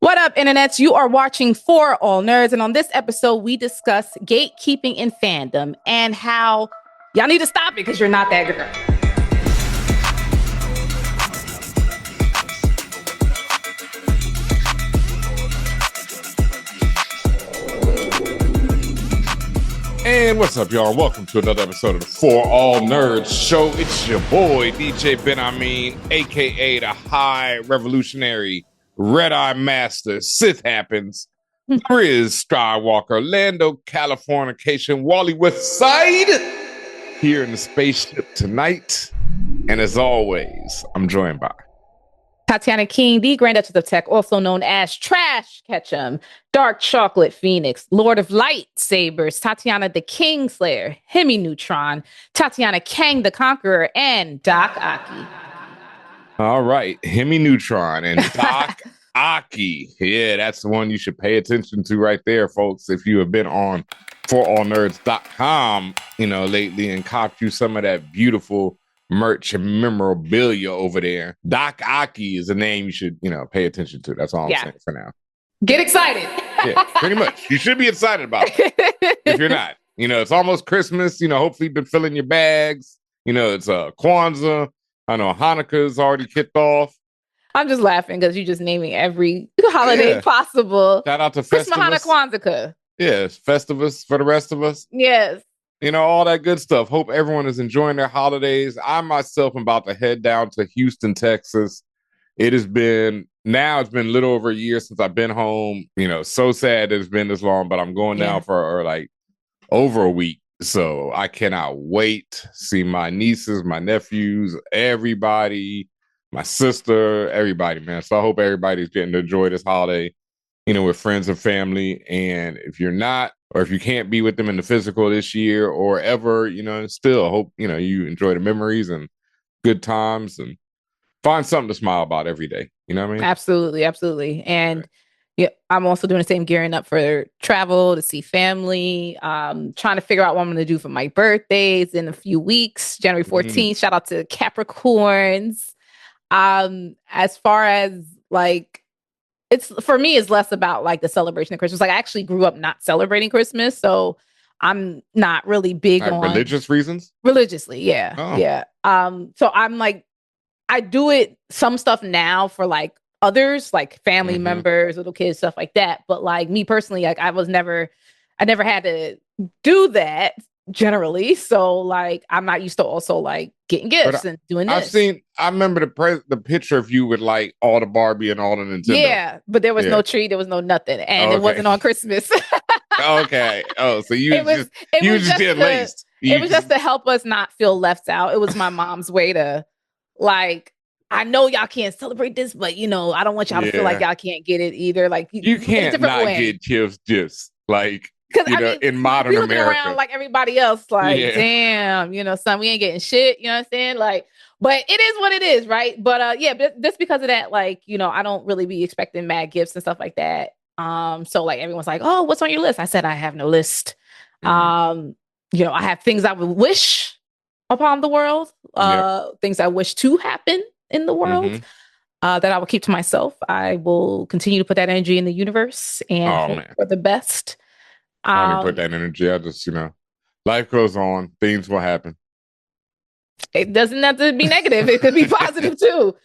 What up, internets? You are watching For All Nerds, and on this episode, we discuss gatekeeping in fandom and how y'all need to stop it because you're not that girl. And what's up, y'all? Welcome to another episode of the For All Nerds show. It's your boy, DJ Ben Amin, a.k.a. the High Revolutionary Red Eye Master, Sith Happens, Riz Skywalker, Lando Californication, Wally Westside, here in the spaceship tonight. And as always, I'm joined by Tatiana King, the Grand Duchess of Tech, also known as Trash Ketchum, Dark Chocolate Phoenix, Lord of Lightsabers, Tatiana the Kingslayer, Hemi Neutron, Tatiana Kang the Conqueror, and Doc Aki. All right, Hemi Neutron and Doc Aki. Yeah, that's the one you should pay attention to right there, folks. If you have been on ForAllNerds.com, lately and copped you some of that beautiful merch and memorabilia over there. Doc Aki is a name you should, pay attention to. That's all I'm saying for now. Get excited. Yeah, pretty much. You should be excited about it. If you're not, it's almost Christmas. Hopefully you've been filling your bags. It's Kwanzaa. I know Hanukkah's already kicked off. I'm just laughing because you're just naming every holiday possible. Shout out to Christmas, Festivus. Hanukkah, Kwanzaa. Yes, Festivus for the rest of us. Yes. All that good stuff. Hope everyone is enjoying their holidays. I myself am about to head down to Houston, Texas. It's been a little over a year since I've been home. So sad that it's been this long, but I'm going down for like over a week. So I cannot wait to see my nieces, my nephews, everybody, my sister, everybody, man. So I hope everybody's getting to enjoy this holiday, with friends and family. And if you're not, or if you can't be with them in the physical this year or ever, still hope, you enjoy the memories and good times and find something to smile about every day. You know what I mean? Absolutely. Absolutely. And I'm also doing the same, gearing up for travel to see family, trying to figure out what I'm going to do for my birthdays in a few weeks, January 14th. Shout out to Capricorns. As far as like, for me, it's less about like the celebration of Christmas. Like I actually grew up not celebrating Christmas. So I'm not really big on religious reasons. Religiously. Yeah. Oh. Yeah. So I'm like, I do it, some stuff now for like others, like family members, little kids, stuff like that. But like me personally, like I never had to do that generally. So like I'm not used to also like getting gifts and doing this. I remember the picture of you with like all the Barbie and all the Nintendo. Yeah, but there was no tree, there was no nothing, and it wasn't on Christmas. Okay. Oh, so you just did laced. It was just to help us not feel left out. It was my mom's way to like, I know y'all can't celebrate this, but I don't want y'all to feel like y'all can't get it either. Like you can't not get gifts just like in modern America. Around like everybody else, like damn, son, we ain't getting shit. You know what I'm saying? Like, but it is what it is, right? But but just because of that, like I don't really be expecting mad gifts and stuff like that. So like everyone's like, oh, what's on your list? I said I have no list. I have things I would wish upon the world, things I wish to happen in the world, that I will keep to myself. I will continue to put that energy in the universe and hope for the best. I didn't put that energy. I just, life goes on. Things will happen. It doesn't have to be negative. It could be positive too.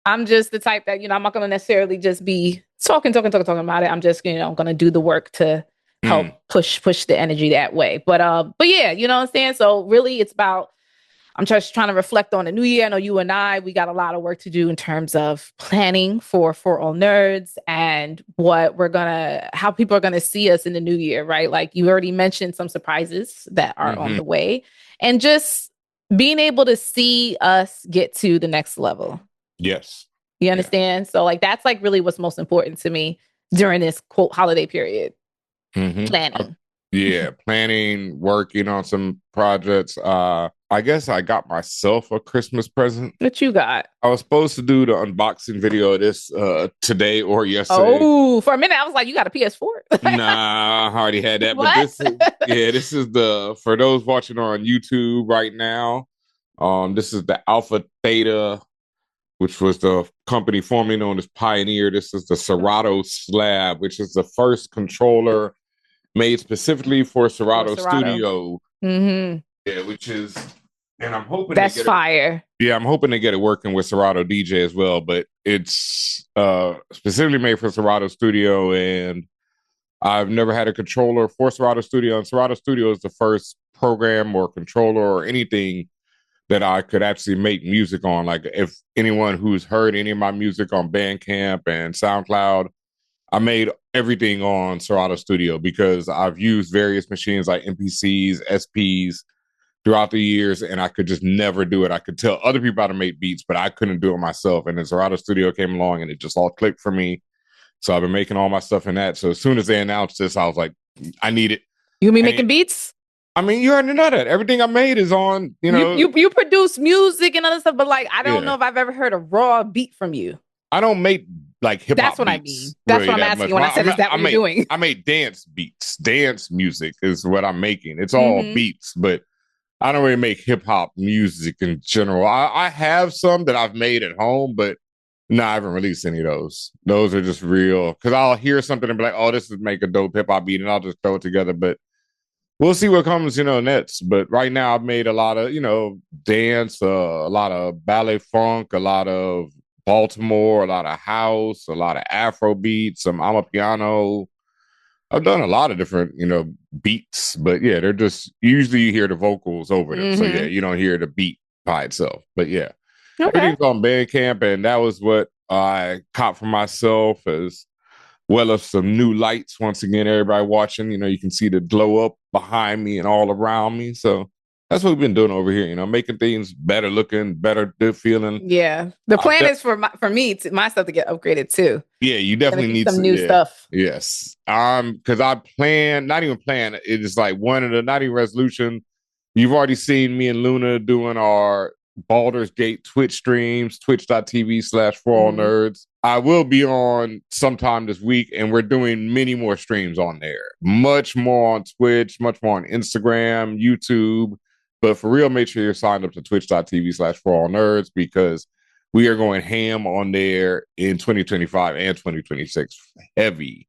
I'm just the type that, I'm not going to necessarily just be talking about it. I'm just, going to do the work to help push the energy that way. But yeah, you know what I'm saying? So really it's about, I'm just trying to reflect on the new year. I know you and we got a lot of work to do in terms of planning for All Nerds and how people are going to see us in the new year, right? Like you already mentioned some surprises that are on the way and just being able to see us get to the next level. Yes. You understand? So like, that's like really what's most important to me during this quote holiday period. Planning. Planning, working on some projects. I guess I got myself a Christmas present. What you got? I was supposed to do the unboxing video of this today or yesterday. Oh, for a minute I was like, you got a PS4? Nah, I already had that. But this is for those watching on YouTube right now. This is the Alpha Theta which was the company formerly known as Pioneer. This is the Serato Slab, which is the first controller made specifically for Serato Studio. Mm-hmm. Yeah, which is, and I'm hoping that's fire. I'm hoping to get it working with Serato DJ as well, but it's specifically made for Serato Studio, and I've never had a controller for Serato Studio, and Serato Studio is the first program or controller or anything that I could actually make music on. Like, if anyone who's heard any of my music on Bandcamp and SoundCloud, I made everything on Serato Studio because I've used various machines like MPCs, SPs throughout the years, and I could just never do it. I could tell other people how to make beats, but I couldn't do it myself. And then Serato Studio came along, and it just all clicked for me. So I've been making all my stuff in that. So as soon as they announced this, I was like, I need it. You be making beats? I mean, you already know that. Everything I made is on, You produce music and other stuff, but like, I don't know if I've ever heard a raw beat from you. I don't make like hip hop. That's what I mean. That's what I'm asking when I said, is that what you're doing? I make dance beats. Dance music is what I'm making. It's all beats, but I don't really make hip hop music in general. I have some that I've made at home, but no, I haven't released any of those. Those are just real, because I'll hear something and be like, oh, this would make a dope hip hop beat, and I'll just throw it together. But we'll see what comes, next. But right now I've made a lot of, dance, a lot of ballet funk, a lot of Baltimore, a lot of house, a lot of Afro beats, some amapiano. I've done a lot of different, beats, but yeah, they're just, usually you hear the vocals over them. So yeah, you don't hear the beat by itself. But yeah. Okay. Everything's on Bandcamp, and that was what I caught for myself, as well as some new lights. Once again, everybody watching, you can see the glow up behind me and all around me. So that's what we've been doing over here, making things better looking, better feeling. Yeah. The plan is for my stuff to get upgraded too. Yeah, you definitely need some new stuff. Yes. Because I not even plan, it is like one of the, not even resolution. You've already seen me and Luna doing our Baldur's Gate Twitch streams, twitch.tv/ForAllNerds. I will be on sometime this week, and we're doing many more streams on there. Much more on Twitch, much more on Instagram, YouTube. But for real, make sure you're signed up to twitch.tv/ForAllNerds, because we are going ham on there in 2025 and 2026. Heavy.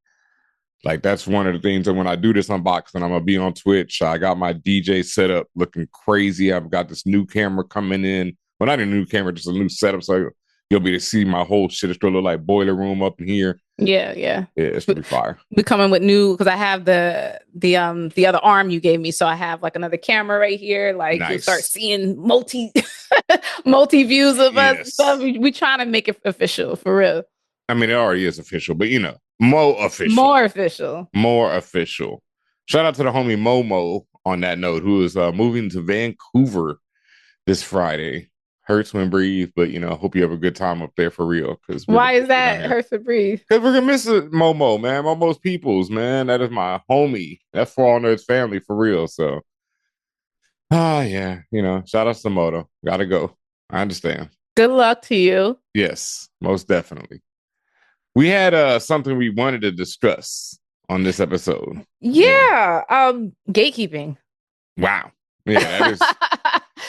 Like, that's one of the things that when I do this unboxing, I'm going to be on Twitch. I got my DJ setup looking crazy. I've got this new camera coming in. Well, not a new camera, just a new setup. So you'll be able to see my whole shit. It's going to look like boiler room up in here. Yeah. Yeah, it's going to be fire. We coming with new, because I have the other arm you gave me. So I have like another camera right here. Like, nice. You'll start seeing multi views of us and stuff. We trying to make it official, for real. I mean, it already is official, but more official. Shout out to the homie Momo on that note, who is moving to Vancouver this Friday. Hurts when breathe, but hope you have a good time up there for real. Because why is that hurts to breathe? Because we're gonna miss it, Momo, man. Momo's peoples, man. That is my homie. That's ForAllNerds family for real. So, yeah, shout out to Moto. Gotta go. I understand. Good luck to you. Yes, most definitely. We had something we wanted to discuss on this episode. Yeah. Gatekeeping. Wow. Yeah, that is.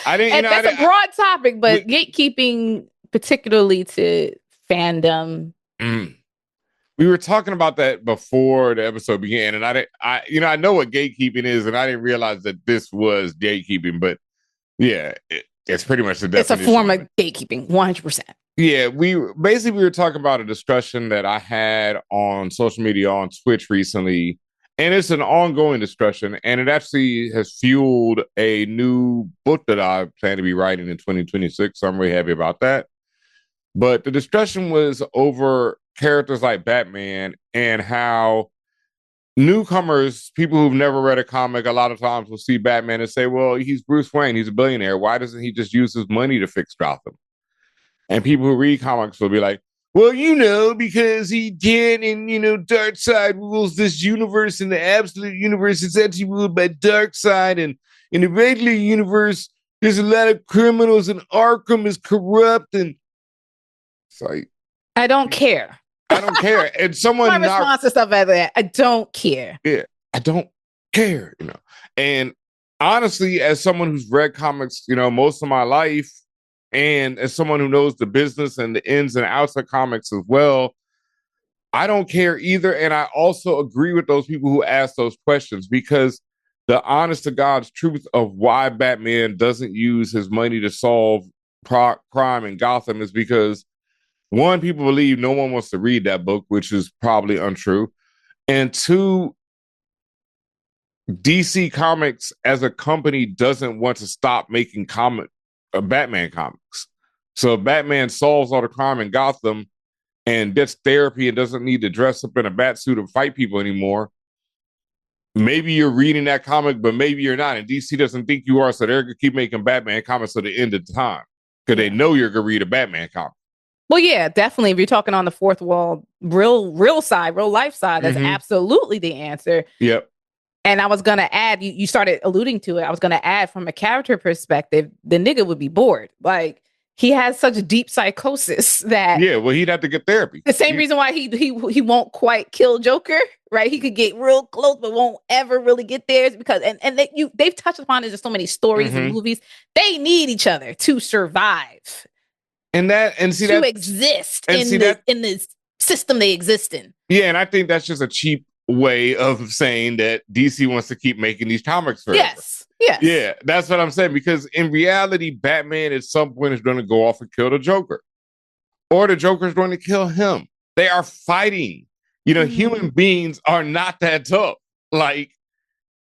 I didn't. That's a broad topic, but gatekeeping, particularly to fandom. We were talking about that before the episode began, and I know what gatekeeping is, and I didn't realize that this was gatekeeping. But yeah, it's pretty much the definition. It's a form of gatekeeping, 100%. Yeah, we were talking about a discussion that I had on social media, on Twitch recently, and it's an ongoing discussion, and it actually has fueled a new book that I plan to be writing in 2026, so I'm really happy about that. But the discussion was over characters like Batman, and how newcomers, people who've never read a comic, a lot of times will see Batman and say, well, he's Bruce Wayne, he's a billionaire, why doesn't he just use his money to fix Gotham? And people who read comics will be like, well, because he can, and, Darkseid rules this universe, and the absolute universe is actually ruled by Darkseid, and in the regular universe, there's a lot of criminals, and Arkham is corrupt, and it's like, I don't care. I don't care. And someone my response to stuff like that, I don't care. Yeah, I don't care, And honestly, as someone who's read comics, most of my life, And as someone who knows the business and the ins and outs of comics as well, I don't care either. And I also agree with those people who ask those questions, because the honest to God's truth of why Batman doesn't use his money to solve crime in Gotham is because, one, people believe no one wants to read that book, which is probably untrue. And two, DC Comics as a company doesn't want to stop making Batman comics. So if Batman solves all the crime in Gotham and gets therapy and doesn't need to dress up in a bat suit and fight people anymore, maybe you're reading that comic, but maybe you're not. And DC doesn't think you are, so they're going to keep making Batman comics to the end of time, because they know you're going to read a Batman comic. Well, yeah, definitely. If you're talking on the fourth wall, real side, real life side, that's absolutely the answer. Yep. And I was going to add, you started alluding to it. I was going to add, from a character perspective, the nigga would be bored. Like, he has such deep psychosis that... Yeah, well, he'd have to get therapy. The same reason why he won't quite kill Joker, right? He could get real close, but won't ever really get there. Is because, and they've touched upon it in so many stories and movies. They need each other to survive. To exist in this system they exist in. Yeah, and I think that's just a cheap way of saying that DC wants to keep making these comics forever. Yes. Yeah, that's what I'm saying. Because in reality, Batman at some point is going to go off and kill the Joker, or the Joker is going to kill him. They are fighting. Human beings are not that tough. Like,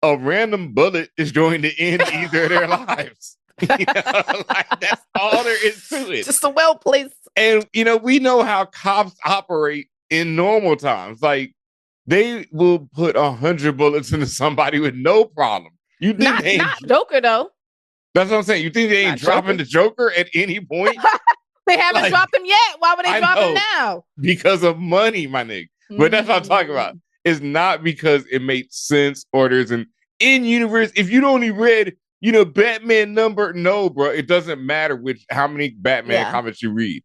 a random bullet is going to end either of their lives. That's all there is to it. Just a well-placed. And we know how cops operate in normal times. Like, they will put 100 bullets into somebody with no problem. You think not Joker though? That's what I'm saying. You think they ain't dropping the Joker at any point? They haven't dropped him yet. Why would they drop him now? Because of money, my nigga. But that's what I'm talking about. It's not because it makes sense or there's an in-universe. If you'd only read, Batman number, no, bro. It doesn't matter how many Batman comics you read.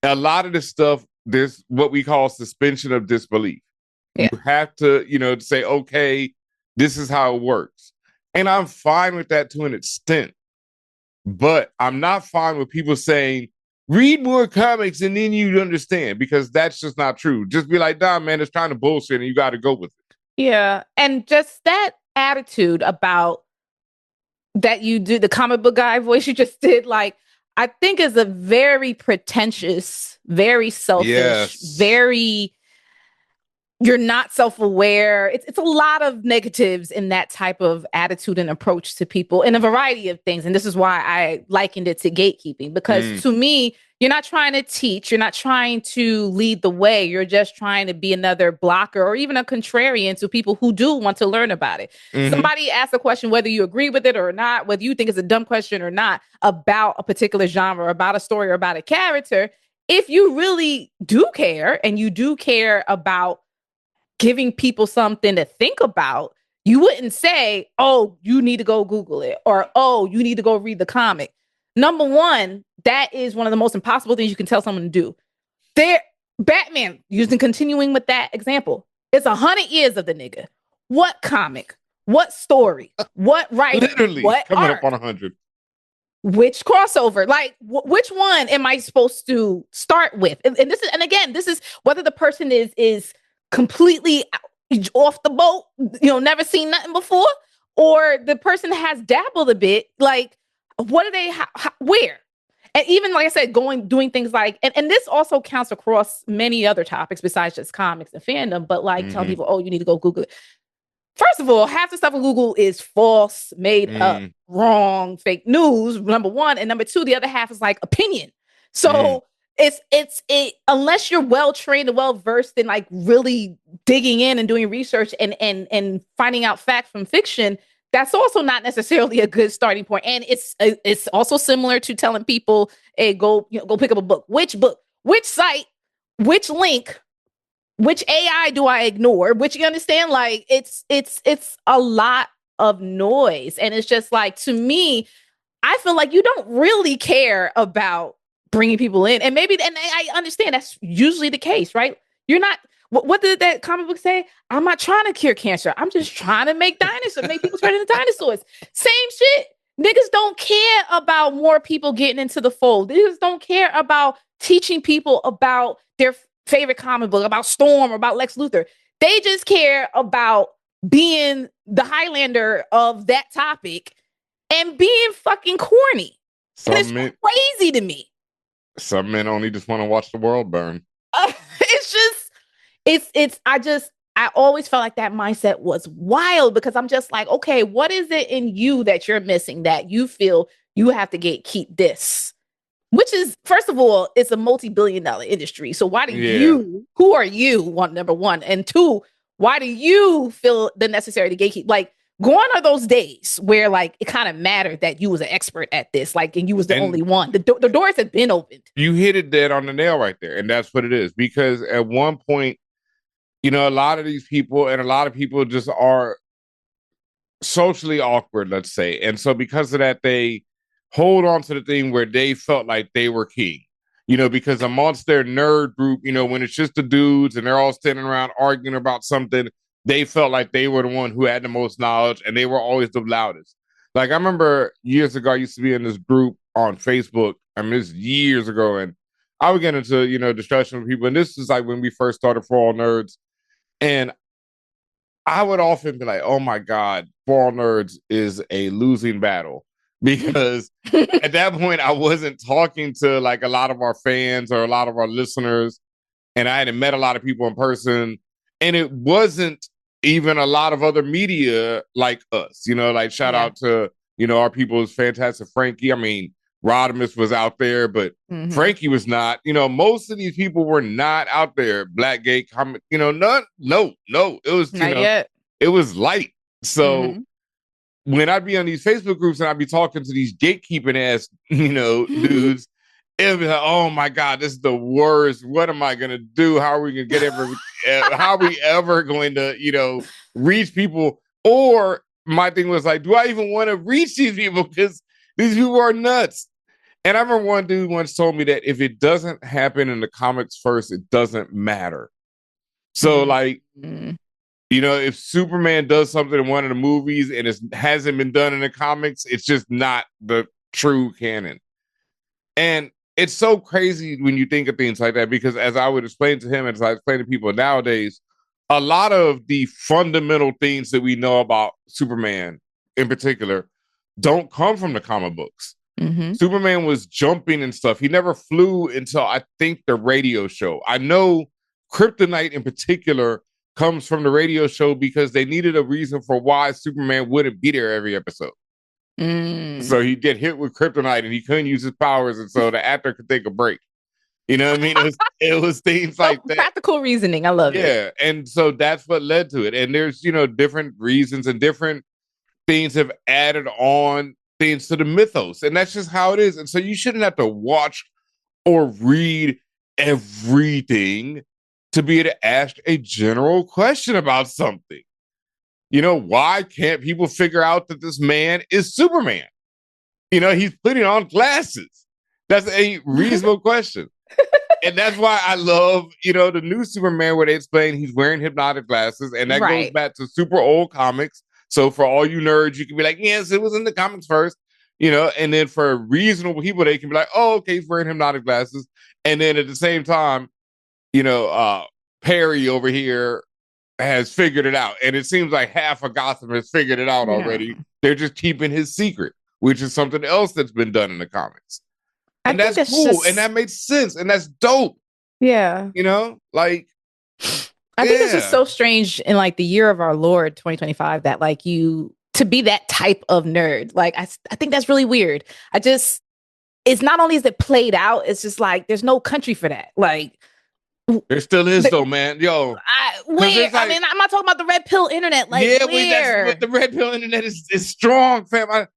A lot of the stuff, there's what we call suspension of disbelief. Yeah. You have to, say, okay, this is how it works. And I'm fine with that to an extent. But I'm not fine with people saying, read more comics and then you'd understand, because that's just not true. Just be like, nah, man, it's trying to bullshit and you got to go with it. Yeah. And just that attitude about that you do, the comic book guy voice you just did, like, I think is a very pretentious, very selfish, very... You're not self-aware. It's a lot of negatives in that type of attitude and approach to people in a variety of things. And this is why I likened it to gatekeeping, because to me, you're not trying to teach. You're not trying to lead the way. You're just trying to be another blocker or even a contrarian to people who do want to learn about it. Somebody asked a question, whether you agree with it or not, whether you think it's a dumb question or not, about a particular genre, about a story, or about a character. If you really do care, and you do care about giving people something to think about, you wouldn't say, oh, you need to go Google it, or, oh, you need to go read the comic. Number one, that is one of the most impossible things you can tell someone to do. Batman, continuing with that example, it's 100 years of the nigga. What comic? What story? What writing? Literally, what coming art? Up on 100. Which crossover? Like, which one am I supposed to start with? And this is whether the person is completely off the boat, never seen nothing before, or the person has dabbled a bit. Like, what are they, where? And even, like I said, doing things like, and this also counts across many other topics besides just comics and fandom, but like telling people, oh, you need to go Google it. First of all, half the stuff on Google is false, made up, wrong, fake news, number one. And number two, the other half is like opinion. So it's unless you're well trained and well versed in like really digging in and doing research and finding out fact from fiction, that's also not necessarily a good starting point. And it's also similar to telling people, hey, go pick up a book. Which site, which link, which AI do I ignore? Which, you understand? Like, it's a lot of noise. And it's just like, to me, I feel like you don't really care about bringing people in. And I understand that's usually the case, right? You're not, what did that comic book say? I'm not trying to cure cancer. I'm just trying to make people turn into dinosaurs. Same shit. Niggas don't care about more people getting into the fold. Niggas don't care about teaching people about their favorite comic book, about Storm or about Lex Luthor. They just care about being the Highlander of that topic and being fucking corny. And it's crazy to me. Some men only just want to watch the world burn. I always felt like that mindset was wild because I'm just like, okay, what is it in you that you're missing that you feel you have to gatekeep this? Which is, first of all, it's a multi-billion-dollar industry. So why do who are you, number one? And two, why do you feel the necessary to gatekeep? Like, gone are those days where like it kind of mattered that you was an expert at this, like, and you was the only one. The doors had been opened. You hit it dead on the nail right there. And that's what it is. Because at one point, you know, a lot of these people and a lot of people just are socially awkward, let's say. And so because of that, they hold on to the thing where they felt like they were king. You know, because amongst their nerd group, you know, when it's just the dudes and they're all standing around arguing about something, they felt like they were the one who had the most knowledge and they were always the loudest. Like I remember years ago, I used to be in this group on Facebook. I mean, this years ago, and I would get into, you know, discussion with people. And this is like when we first started ForAllNerds. And I would often be like, oh my God, ForAllNerds is a losing battle. Because at that point, I wasn't talking to like a lot of our fans or a lot of our listeners. And I hadn't met a lot of people in person. And it wasn't even a lot of other media like us, you know, like shout out to, you know, our people's fantastic Frankie. I mean, Rodimus was out there, but Frankie was not. You know, most of these people were not out there. Blackgate, you know, no. It was, you know, yet. It was light. So when I'd be on these Facebook groups and I'd be talking to these gatekeeping ass, you know, dudes, it'd be like, oh my God, this is the worst. What am I gonna do? How are we gonna get how are we ever going to, you know, reach people? Or my thing was like, do I even want to reach these people? Because these people are nuts. And I remember one dude once told me that if it doesn't happen in the comics first, it doesn't matter. So like, you know, if Superman does something in one of the movies and it hasn't been done in the comics, it's just not the true canon. And it's so crazy when you think of things like that, because as I would explain to him, as I explain to people nowadays, a lot of the fundamental things that we know about Superman in particular don't come from the comic books. Superman was jumping and stuff. He never flew until I think the radio show. I know Kryptonite in particular comes from the radio show because they needed a reason for why Superman wouldn't be there every episode. So he'd get hit with kryptonite and he couldn't use his powers, and so the actor could take a break. You know what I mean? It was things like that. Practical reasoning. I love it. Yeah. And so that's what led to it. And there's, you know, different reasons and different things have added on things to the mythos. And that's just how it is. And so you shouldn't have to watch or read everything to be able to ask a general question about something. You know, why can't people figure out that this man is Superman? You know, he's putting on glasses. That's a reasonable question. And that's why I love, you know, the new Superman where they explain he's wearing hypnotic glasses. And that goes back to super old comics. So for all you nerds, you can be like, yes, it was in the comics first. You know, and then for reasonable people, they can be like, oh, okay, he's wearing hypnotic glasses. And then at the same time, you know, Perry over here has figured it out. And it seems like half of Gotham has figured it out already. They're just keeping his secret, which is something else that's been done in the comics. And that's cool. And that makes sense. And that's dope. Yeah. You know, like, I think it's just so strange in like the year of our Lord 2025 that like you to be that type of nerd. Like, I think that's really weird. It's not only is it played out, it's just like there's no country for that. Like, there still is though, man. Yo, where? Like, I mean, I'm not talking about the red pill internet. Like, yeah, where? The red pill internet is strong, fam. I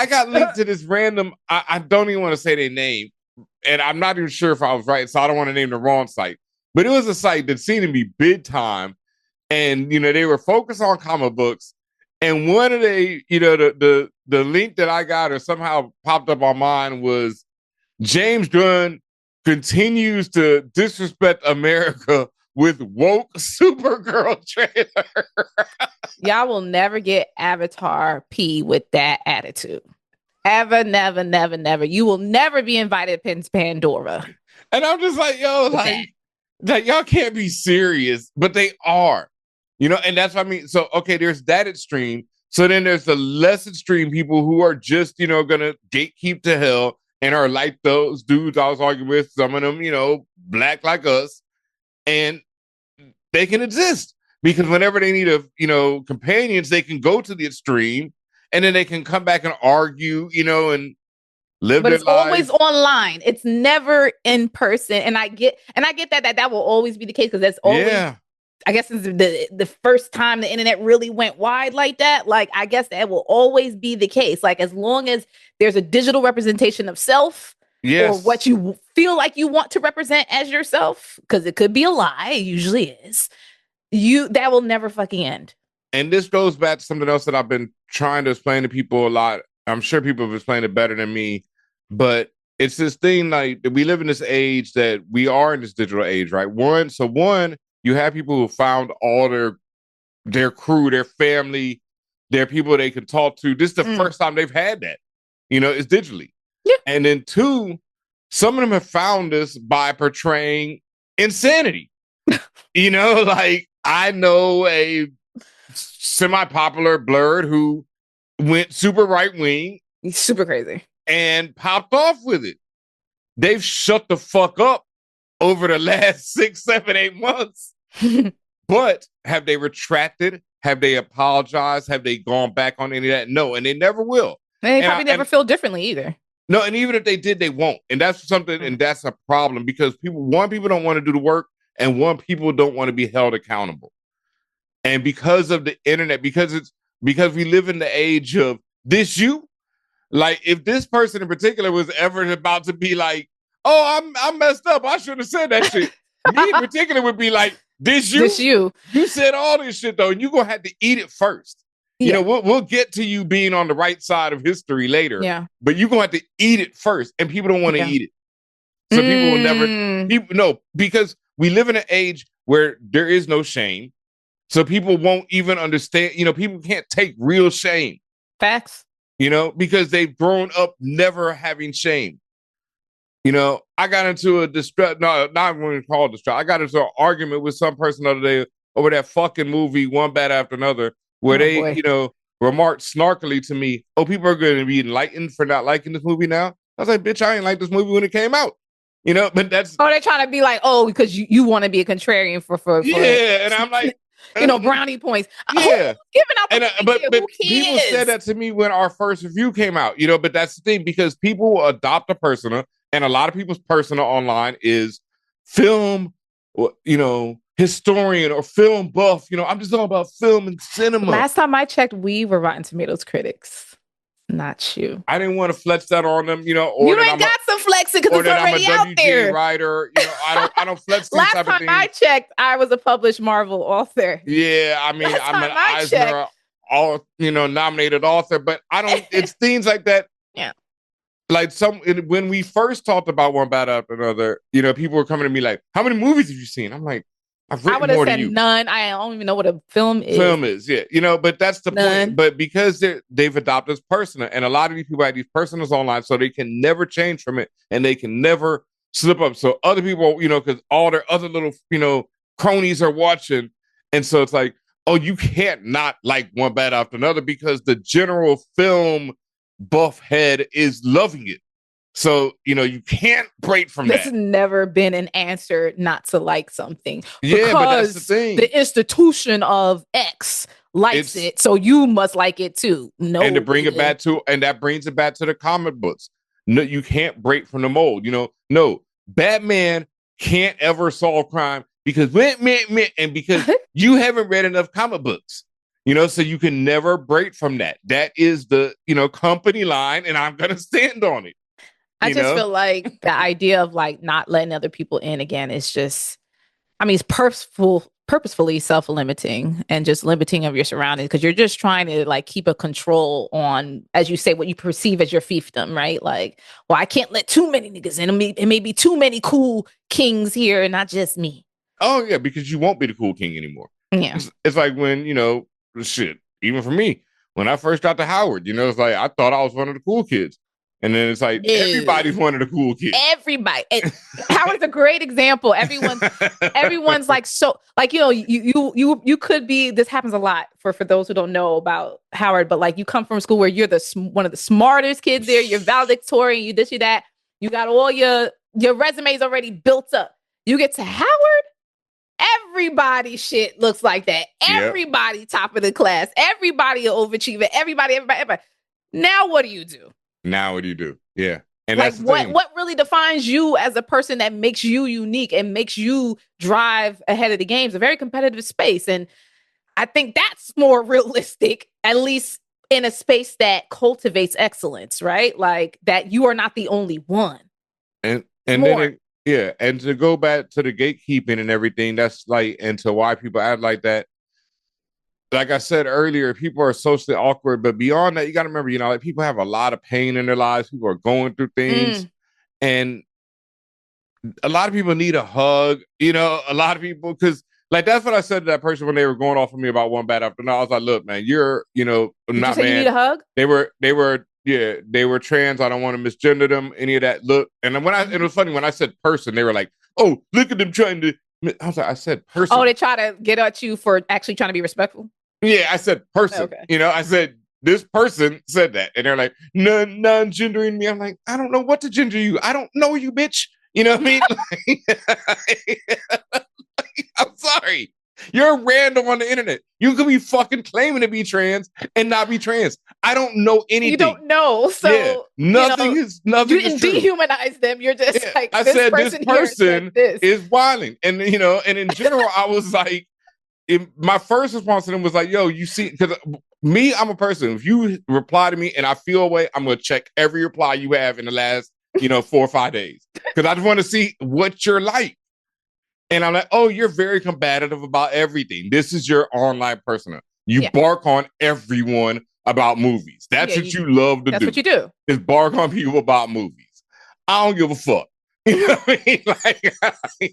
got linked to this random. I don't even want to say their name, and I'm not even sure if I was right, so I don't want to name the wrong site. But it was a site that seemed to be big time, and you know they were focused on comic books. And one of the, you know, the link that I got or somehow popped up on mine was James Gunn continues to disrespect America with woke Supergirl trailer. Y'all will never get Avatar P with that attitude. Ever, never, never, never. You will never be invited to Pandora. And I'm just like, yo, like y'all can't be serious, but they are. And that's what I mean. So, okay, there's that extreme. So then there's the less extreme people who are just, gonna gatekeep to hell and are like those dudes I was arguing with, some of them, black like us, and they can exist because whenever they need companions, they can go to the extreme and then they can come back and argue, and live their lives. But it's always online. It's never in person. And I get that will always be the case because that's always, I guess, since the first time the internet really went wide like that, like, I guess that will always be the case. Like, as long as there's a digital representation of self, or what you feel like you want to represent as yourself, because it could be a lie, it usually is, that will never fucking end. And this goes back to something else that I've been trying to explain to people a lot. I'm sure people have explained it better than me, but it's this thing like we live in this age that we are in this digital age, right? One, you have people who found all their crew, their family, their people they can talk to. This is the first time they've had that, it's digitally. Yeah. And then two, some of them have found this by portraying insanity. Like I know a semi-popular blurred who went super right-wing. He's super crazy. And popped off with it. They've shut the fuck up over the last 6, 7, 8 months. But have they retracted? Have they apologized? Have they gone back on any of that? No, and they never will. And they probably never feel differently either. No, and even if they did, they won't. And that's something, and that's a problem because people don't want to do the work, and people don't want to be held accountable. And because of the internet, because we live in the age of this like if this person in particular was ever about to be like, oh, I messed up, I shouldn't have said that shit. Me in particular would be like, this you said all this shit though, and you're gonna have to eat it first. Yeah. We'll get to you being on the right side of history later. Yeah. But you're gonna have to eat it first, and people don't want to eat it. So people will never because we live in an age where there is no shame. So people won't even understand, people can't take real shame. Facts. Because they've grown up never having shame. I got into not going to call it distress. I got into an argument with some person the other day over that fucking movie, One Bad After Another, where they, remarked snarkily to me, oh, people are going to be enlightened for not liking this movie now. I was like, bitch, I ain't like this movie when it came out. But that's... Oh, they're trying to be like, oh, because you want to be a contrarian for yeah, and I'm like... brownie points. Yeah. Giving out but people said that to me when our first review came out, but that's the thing, because people will adopt a persona, and a lot of people's persona online is film, historian or film buff. I'm just talking about film and cinema. Last time I checked, we were Rotten Tomatoes critics. Not you. I didn't want to flex that on them, or you ain't got some flexing because it's already out there. Writer, I don't flex these Last type of time things. I checked, I was a published Marvel author. Yeah, I mean, I'm an Eisner, nominated author, but I don't. It's things like that. Yeah. Like when we first talked about One Bad After Another, people were coming to me like, "How many movies have you seen?" I'm like, I would have said none. I don't even know what a film is. Yeah. But that's the point. But because they've adopted this persona, and a lot of these people have these personas online, so they can never change from it, and they can never slip up. So other people, because all their other little, cronies are watching, and so it's like, oh, you can't not like One Bad After Another because the general film buff head is loving it. So, you can't break from that. There's never been an answer not to like something. Yeah, but that's the thing. The institution of X likes it, so you must like it too. No. And to bring it back to, and that brings it back to the comic books. No, you can't break from the mold. No, Batman can't ever solve crime because and because you haven't read enough comic books. So you can never break from that. That is the, company line, and I'm going to stand on it. I just feel like the idea of like not letting other people in again is just, it's purposefully self-limiting and just limiting of your surroundings because you're just trying to like keep a control on, as you say, what you perceive as your fiefdom, right? Like, well, I can't let too many niggas in. It may be too many cool kings here and not just me. Oh yeah, because you won't be the cool king anymore. Yeah. It's like when, shit, even for me, when I first got to Howard, it's like I thought I was one of the cool kids. And then it's like everybody's one of the cool kids. Everybody. Howard's a great example. Everyone's like, so like, you could be, this happens a lot for those who don't know about Howard, but like you come from a school where you're one of the smartest kids there, you're valedictorian, you this, you that, you got all your resumes already built up. You get to Howard, everybody shit looks like that. Everybody top of the class, everybody an overachiever, everybody. Now what do you do? Yeah. And like that's what really defines you as a person that makes you unique and makes you drive ahead of the game? It's a very competitive space. And I think that's more realistic, at least in a space that cultivates excellence, right? Like that you are not the only one. And then and to go back to the gatekeeping and everything, that's like, and to why people act like that. Like I said earlier, people are socially awkward, but beyond that, you got to remember, like people have a lot of pain in their lives. People are going through things, and a lot of people need a hug. A lot of people, because like that's what I said to that person when they were going off of me about one bad after another. I was like, look, man, you're, Did not you say man. You need a hug? They were trans. I don't want to misgender them. Any of that. Look, and when it was funny when I said person, they were like, oh, look at them trying to. I was like, I said person. Oh, they try to get at you for actually trying to be respectful. Yeah, I said person. Okay. I said this person said that, and they're like non-gendering me. I'm like, I don't know what to gender you. I don't know you, bitch. You know what I mean? I'm sorry. You're random on the internet. You could be fucking claiming to be trans and not be trans. I don't know anything. You don't know, so nothing is nothing. You didn't dehumanize them. You're just like I said this person is wilding, and and in general, I was like. My first response to them was like, yo, you see, because me, I'm a person. If you reply to me and I feel away, I'm going to check every reply you have in the last, 4 or 5 days. Because I just want to see what you're like. And I'm like, oh, you're very combative about everything. This is your online persona. You bark on everyone about movies. That's what you love to do. That's what you do. Is bark on people about movies. I don't give a fuck. You know what I mean?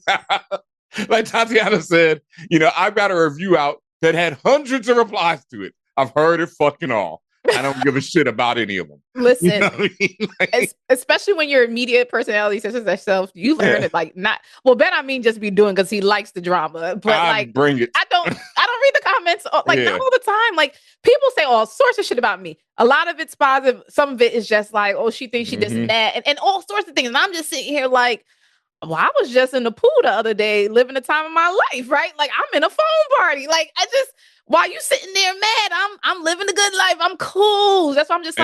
Like Tatiana said, I've got a review out that had hundreds of replies to it. I've heard it fucking all. I don't give a shit about any of them. Listen, especially when you're a media personality such as yourself, you learn it like not. Well, Ben, just be doing because he likes the drama, but bring it. I don't read the comments not all the time. Like people say all sorts of shit about me. A lot of it's positive. Some of it is just like, oh, she thinks she this and that, and all sorts of things. And I'm just sitting here like. Well, I was just in the pool the other day, living the time of my life, right? Like I'm in a phone party. Like while you sitting there mad, I'm living a good life. I'm cool. That's why I'm just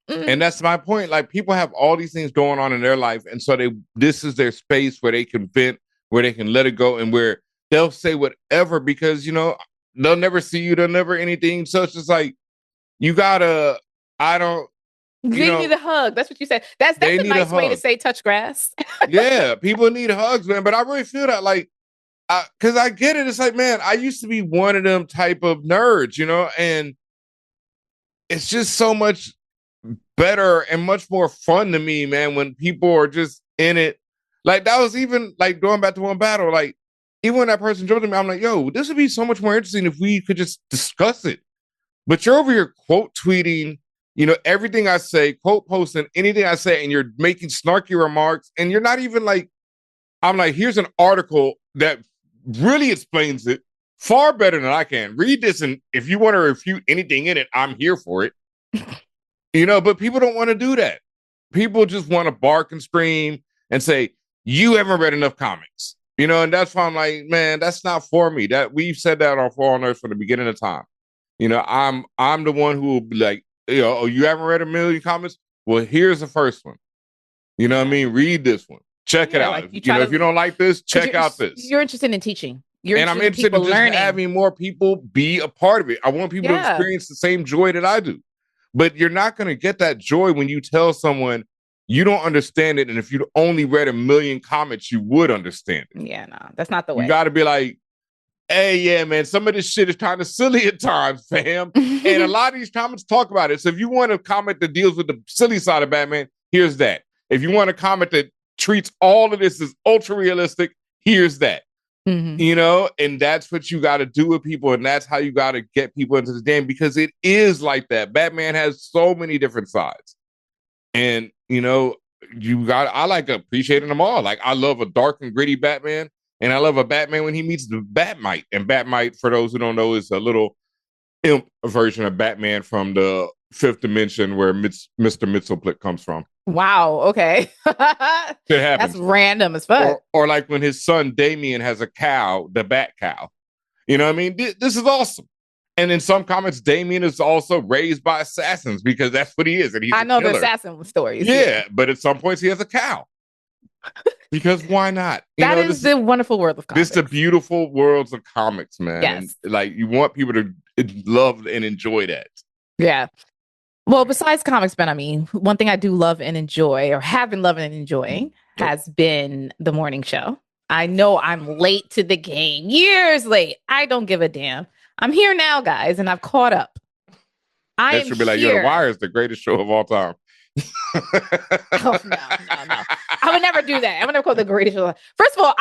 And that's my point. Like people have all these things going on in their life, and so this is their space where they can vent, where they can let it go, and where they'll say whatever because they'll never see you, they'll never anything. So it's just like you gotta. They need a hug. That's what you said. That's a nice way to say touch grass. Yeah, people need hugs, man. But I really feel that, like, because I get it. It's like, man, I used to be one of them type of nerds, and it's just so much better and much more fun to me, man, when people are just in it. Like, that was even, like, going back to one battle, like, even when that person jumped at me, I'm like, yo, this would be so much more interesting if we could just discuss it. But you're over here quote tweeting, everything I say, quote posting, anything I say, and you're making snarky remarks, and you're not even like, I'm like, here's an article that really explains it far better than I can. Read this, and if you want to refute anything in it, I'm here for it. But people don't want to do that. People just want to bark and scream and say, you haven't read enough comics. And that's why I'm like, man, that's not for me. That we've said that on ForAllNerds from the beginning of time. I'm the one who will be like, oh, you haven't read a million comics? Well, here's the first one. You know what I mean? Read this one. Check it out. Like if you don't like this, check out this. You're interested in teaching. I'm interested in just having more people be a part of it. I want people to experience the same joy that I do. But you're not going to get that joy when you tell someone you don't understand it. And if you'd only read a million comics, you would understand it. Yeah, no, that's not the way. You got to be like, hey, yeah, man, some of this shit is kind of silly at times, fam. And a lot of these comments talk about it. So if you want a comment that deals with the silly side of Batman, here's that. If you want a comment that treats all of this as ultra realistic, here's that. You know, and that's what you got to do with people, and that's how you got to get people into the game, because it is like that. Batman has so many different sides, and you know, I like appreciating them all. Like, I love a dark and gritty Batman, and I love a Batman when he meets the Batmite. And Batmite, for those who don't know, is a little imp version of Batman from the fifth dimension where Mr. Mxyzptlk comes from. Wow. Okay. It happens. That's random as fuck. Or like when his son Damien has a cow, the Bat Cow. You know what I mean? This is awesome. And in some comics, Damien is also raised by assassins, because that's what he is. And he's I know the assassin stories. Yeah, but at some points he has a cow. Because why not? That is the wonderful world of comics. This is the beautiful worlds of comics, man. Yes. And, like, you want people to love and enjoy that. Yeah. Well, besides comics, Ben, I mean, one thing I do love and enjoy, or have been loving and enjoying, has been the morning show. I know I'm late to the game, years late. I don't give a damn. I'm here now, guys, and I've caught up. That should be like, The Wire is the greatest show of all time. Oh, no. I would never do that. I would never call it the greatest show. First of all,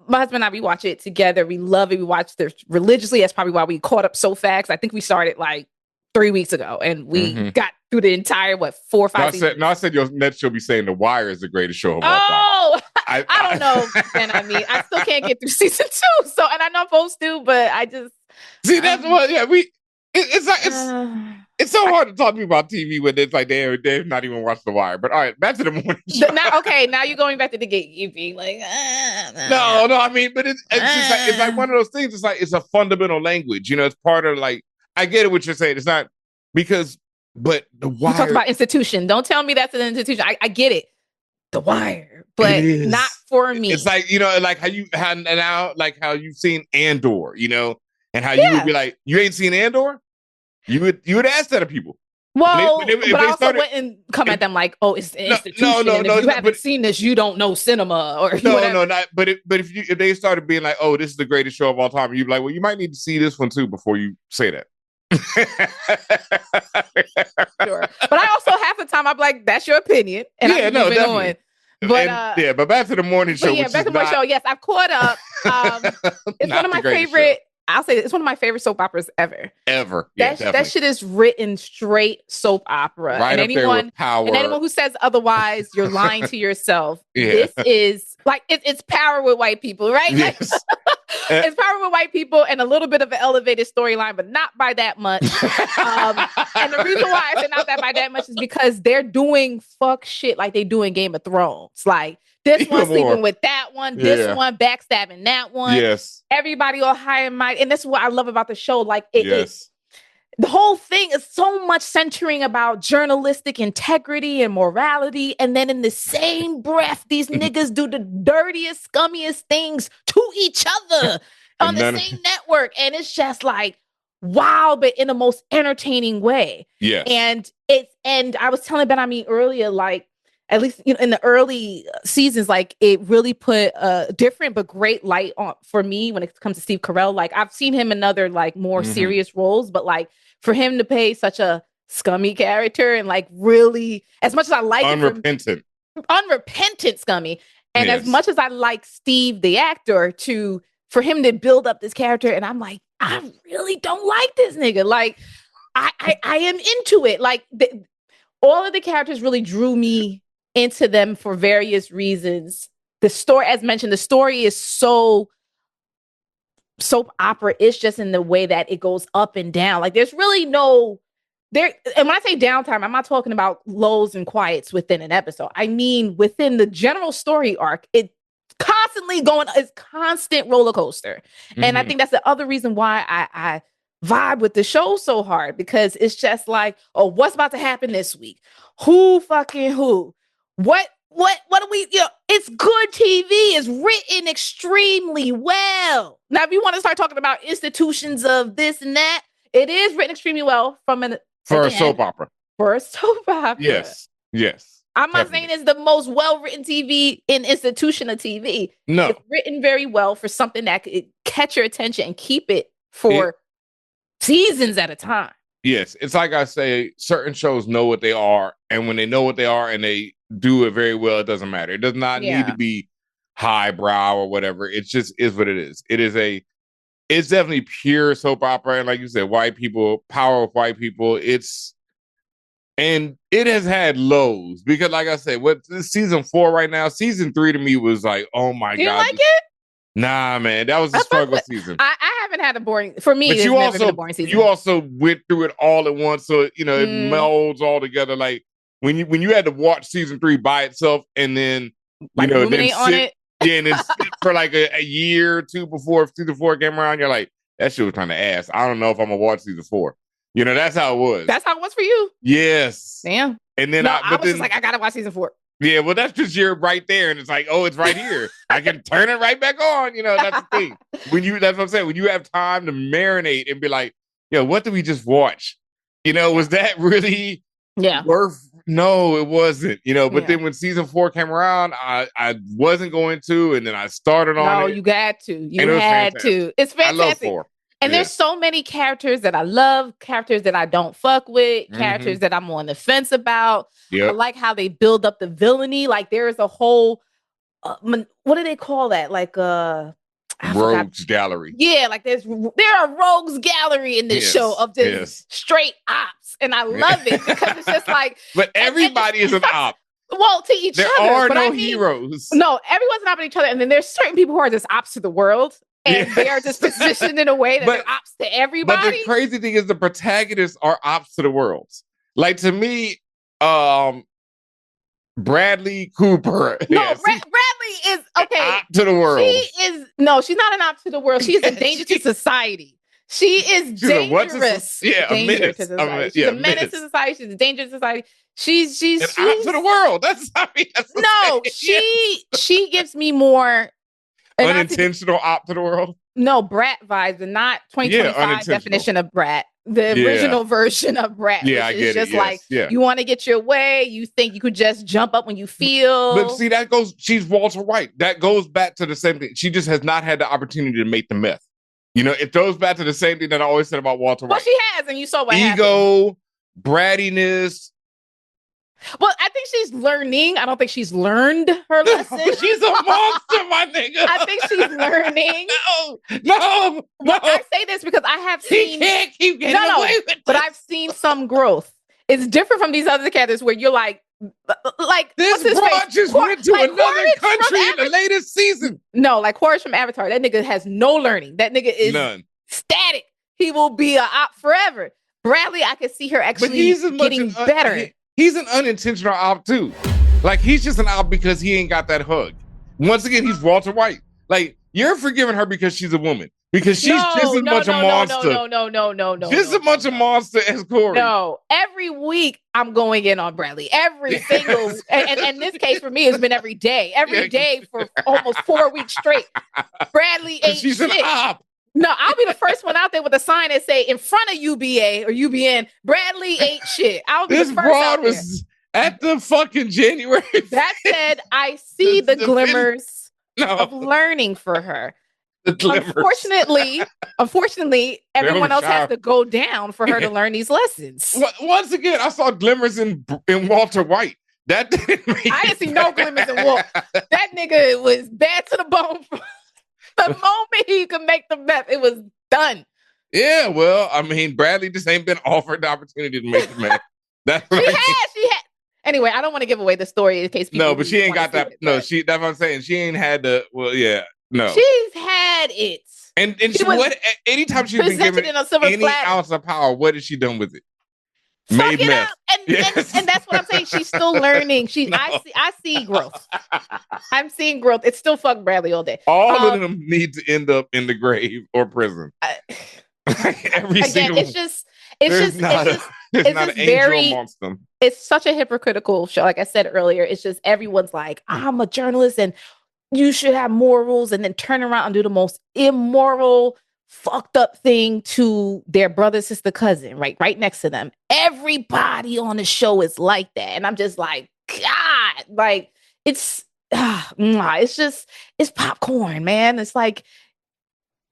my husband and I, we watch it together. We love it. We watch it religiously. That's probably why we caught up so fast. I think we started like 3 weeks ago, and we got through the entire 4 or 5 seasons. I said your next show be saying The Wire is the greatest show of all time. Oh, I don't know. And I mean, I still can't get through season 2. So, and I know I'm supposed to, but I just see that's what. Yeah, it's so hard to talk to me about TV when it's like they've not even watched The Wire. But all right, back to the morning show. Now you're going back to the gatekeeping. Like, no. I mean, but it's like one of those things. It's like it's a fundamental language. You know, it's part of, like, I get it what you're saying. It's not because, but The Wire. You talk about institution. Don't tell me that's an institution. I get it. The Wire, but not for me. It's like, you know, like how you've seen Andor, you know, and how you would be like, you ain't seen Andor? You would ask that of people. Well, but I also wouldn't come at them like, oh, it's an institution. No, if you haven't seen this, you don't know cinema or whatever. Not. But if they started being like, oh, this is the greatest show of all time, you'd be like, well, you might need to see this one too before you say that. Sure. But I also, half the time, I'm like, that's your opinion, and I'm moving on. But but back to the morning show. Back to the morning show. Yes, I've caught up. It's one of my favorite. I'll say it's one of my favorite soap operas ever. That shit is written straight soap opera. Right, and anyone who says otherwise, you're lying to yourself. Yeah. This is like it's power with white people, right? Yes. It's power with white people and a little bit of an elevated storyline, but not by that much. And the reason why I say not that by that much is because they're doing fuck shit like they do in Game of Thrones. Like, this one sleeping with that one, this one backstabbing that one. Yes. Everybody all high and mighty. And this is what I love about the show. Like, the whole thing is so much centering about journalistic integrity and morality. And then in the same breath, these niggas do the dirtiest, scummiest things to each other on the same network. And it's just like, wow, but in the most entertaining way. Yes. And I was telling Ben earlier, like, at least, you know, in the early seasons, like, it really put a different but great light on for me when it comes to Steve Carell. Like, I've seen him in other, like, more serious roles, but like, for him to play such a scummy character and like really, as much as I like unrepentant scummy, and as much as I like Steve the actor, for him to build up this character, and I'm like, I really don't like this nigga. Like, I am into it. Like, all of the characters really drew me into them for various reasons. The story, as mentioned, the story is so soap opera. It's just in the way that it goes up and down. Like, there's really and when I say downtime, I'm not talking about lows and quiets within an episode. I mean, within the general story arc, it's constant roller coaster. And I think that's the other reason why I vibe with the show so hard, because it's just like, oh, what's about to happen this week? Who fucking who? What do we, you know, it's good TV. It's written extremely well. Now, if you want to start talking about institutions of this and that, it is written extremely well for a soap opera. For a soap opera. Yes. I'm not saying it's the most well-written TV in institution of TV. No. It's written very well for something that could catch your attention and keep it for seasons at a time. Yes. It's like I say, certain shows know what they are, and when they know what they are and they do it very well, it doesn't matter. It does not need to be highbrow or whatever. It just is what it is. It's definitely pure soap opera, and like you said, white people, power of white people. And it has had lows because, like I said, what this season 4 right now, season 3 to me was like, oh my you god, like it? Nah, man, that was a struggle season. I haven't had a boring for me. But never been a boring season. You also went through it all at once, so it melds all together. Like when you had to watch season 3 by itself, and then ruminate on it. Yeah, and then sit for like a year or two before season 4 came around. You're like, that shit was kind of ass. I don't know if I'm gonna watch season 4. That's how it was. That's how it was for you. Yes. Damn. And then I was just like, I gotta watch season 4. Yeah, well, that's because you're right there, and it's like, oh, it's right here. I can turn it right back on. That's the thing. That's what I'm saying. When you have time to marinate and be like, yo, what did we just watch? Was that really worth? No, it wasn't. But then when season 4 came around, I wasn't going to, and then I started on it. No, you got to. You had to. It's fantastic. I love 4. And there's so many characters that I love, characters that I don't fuck with, characters that I'm on the fence about. Yep. I like how they build up the villainy. Like there is a whole, what do they call that? Like rogues gallery. Yeah, like there are rogues gallery in this show of just straight ops, and I love it because it's just like. But everybody is an op. Well, to each other. There are no heroes. No, everyone's an op to each other, and then there's certain people who are just ops to the world. And they are just positioned in a way that they're ops to everybody. But the crazy thing is the protagonists are ops to the world. Like to me, Bradley Cooper. No, Bradley is okay. Op to the world. She's not an op to the world. She's a danger to society. She is dangerous. A menace to society. She's a menace to society. She's a danger to society. She's an op to the world. That's she gives me more. Unintentional op to the world? No, brat vibes, and not 2025 definition of brat. The original version of brat. Yeah, I get it. Just you want to get your way. You think you could just jump up when you feel. But see, she's Walter White. That goes back to the same thing. She just has not had the opportunity to make the myth. It goes back to the same thing that I always said about Walter White. Well, she has, and you saw what happened. Ego, brattiness. Well, I think she's learning. I don't think she's learned her lesson. She's a monster, my nigga. I think she's learning. No. Well, I say this because I have seen. He can't keep getting away with but I've seen some growth. It's different from these other characters where you're like this broad just went to another country in the latest season. No, like Horus from Avatar. That nigga has no learning. That nigga is static. He will be an op forever. Bradley, I could see her actually getting better. He's an unintentional op too. Like he's just an op because he ain't got that hug. Once again, he's Walter White. Like you're forgiving her because she's a woman. Because she's just as much a monster. No. Just as much a monster as Corey. No. Every week I'm going in on Bradley. Every single and this case for me has been every day. Every day for almost 4 weeks straight. Bradley ain't she's shit. An op. No, I'll be the first one out there with a sign that say in front of UBA or UBN, Bradley ain't shit. I'll be the first out there. Was at the fucking January. That said, I see the glimmers of learning for her. Unfortunately, everyone else has to go down for her to learn these lessons. Once again, I saw glimmers in Walter White. That I didn't see no glimmers in Walter. That nigga was bad to the bone. The moment he could make the meth, it was done. Yeah, well, I mean, Bradley just ain't been offered the opportunity to make the meth. That's what she had. Anyway, I don't want to give away the story in case people. No, but she ain't got that. That's what I'm saying. She ain't had the. Well, yeah, no. She's had it. And she what? Anytime she's been given any ounce of power, what has she done with it? Made meth. And that's what I'm saying. She's still learning. I see growth. I'm seeing growth. It's still fuck Bradley all day. All of them need to end up in the grave or prison. Every single one. It's not an angel amongst them. It's such a hypocritical show. Like I said earlier, it's just everyone's like, I'm a journalist and you should have morals, and then turn around and do the most immoral, fucked up thing to their brother, sister, cousin, right next to them. Everybody on the show is like that. And I'm just like, God, like it's popcorn, man. It's like,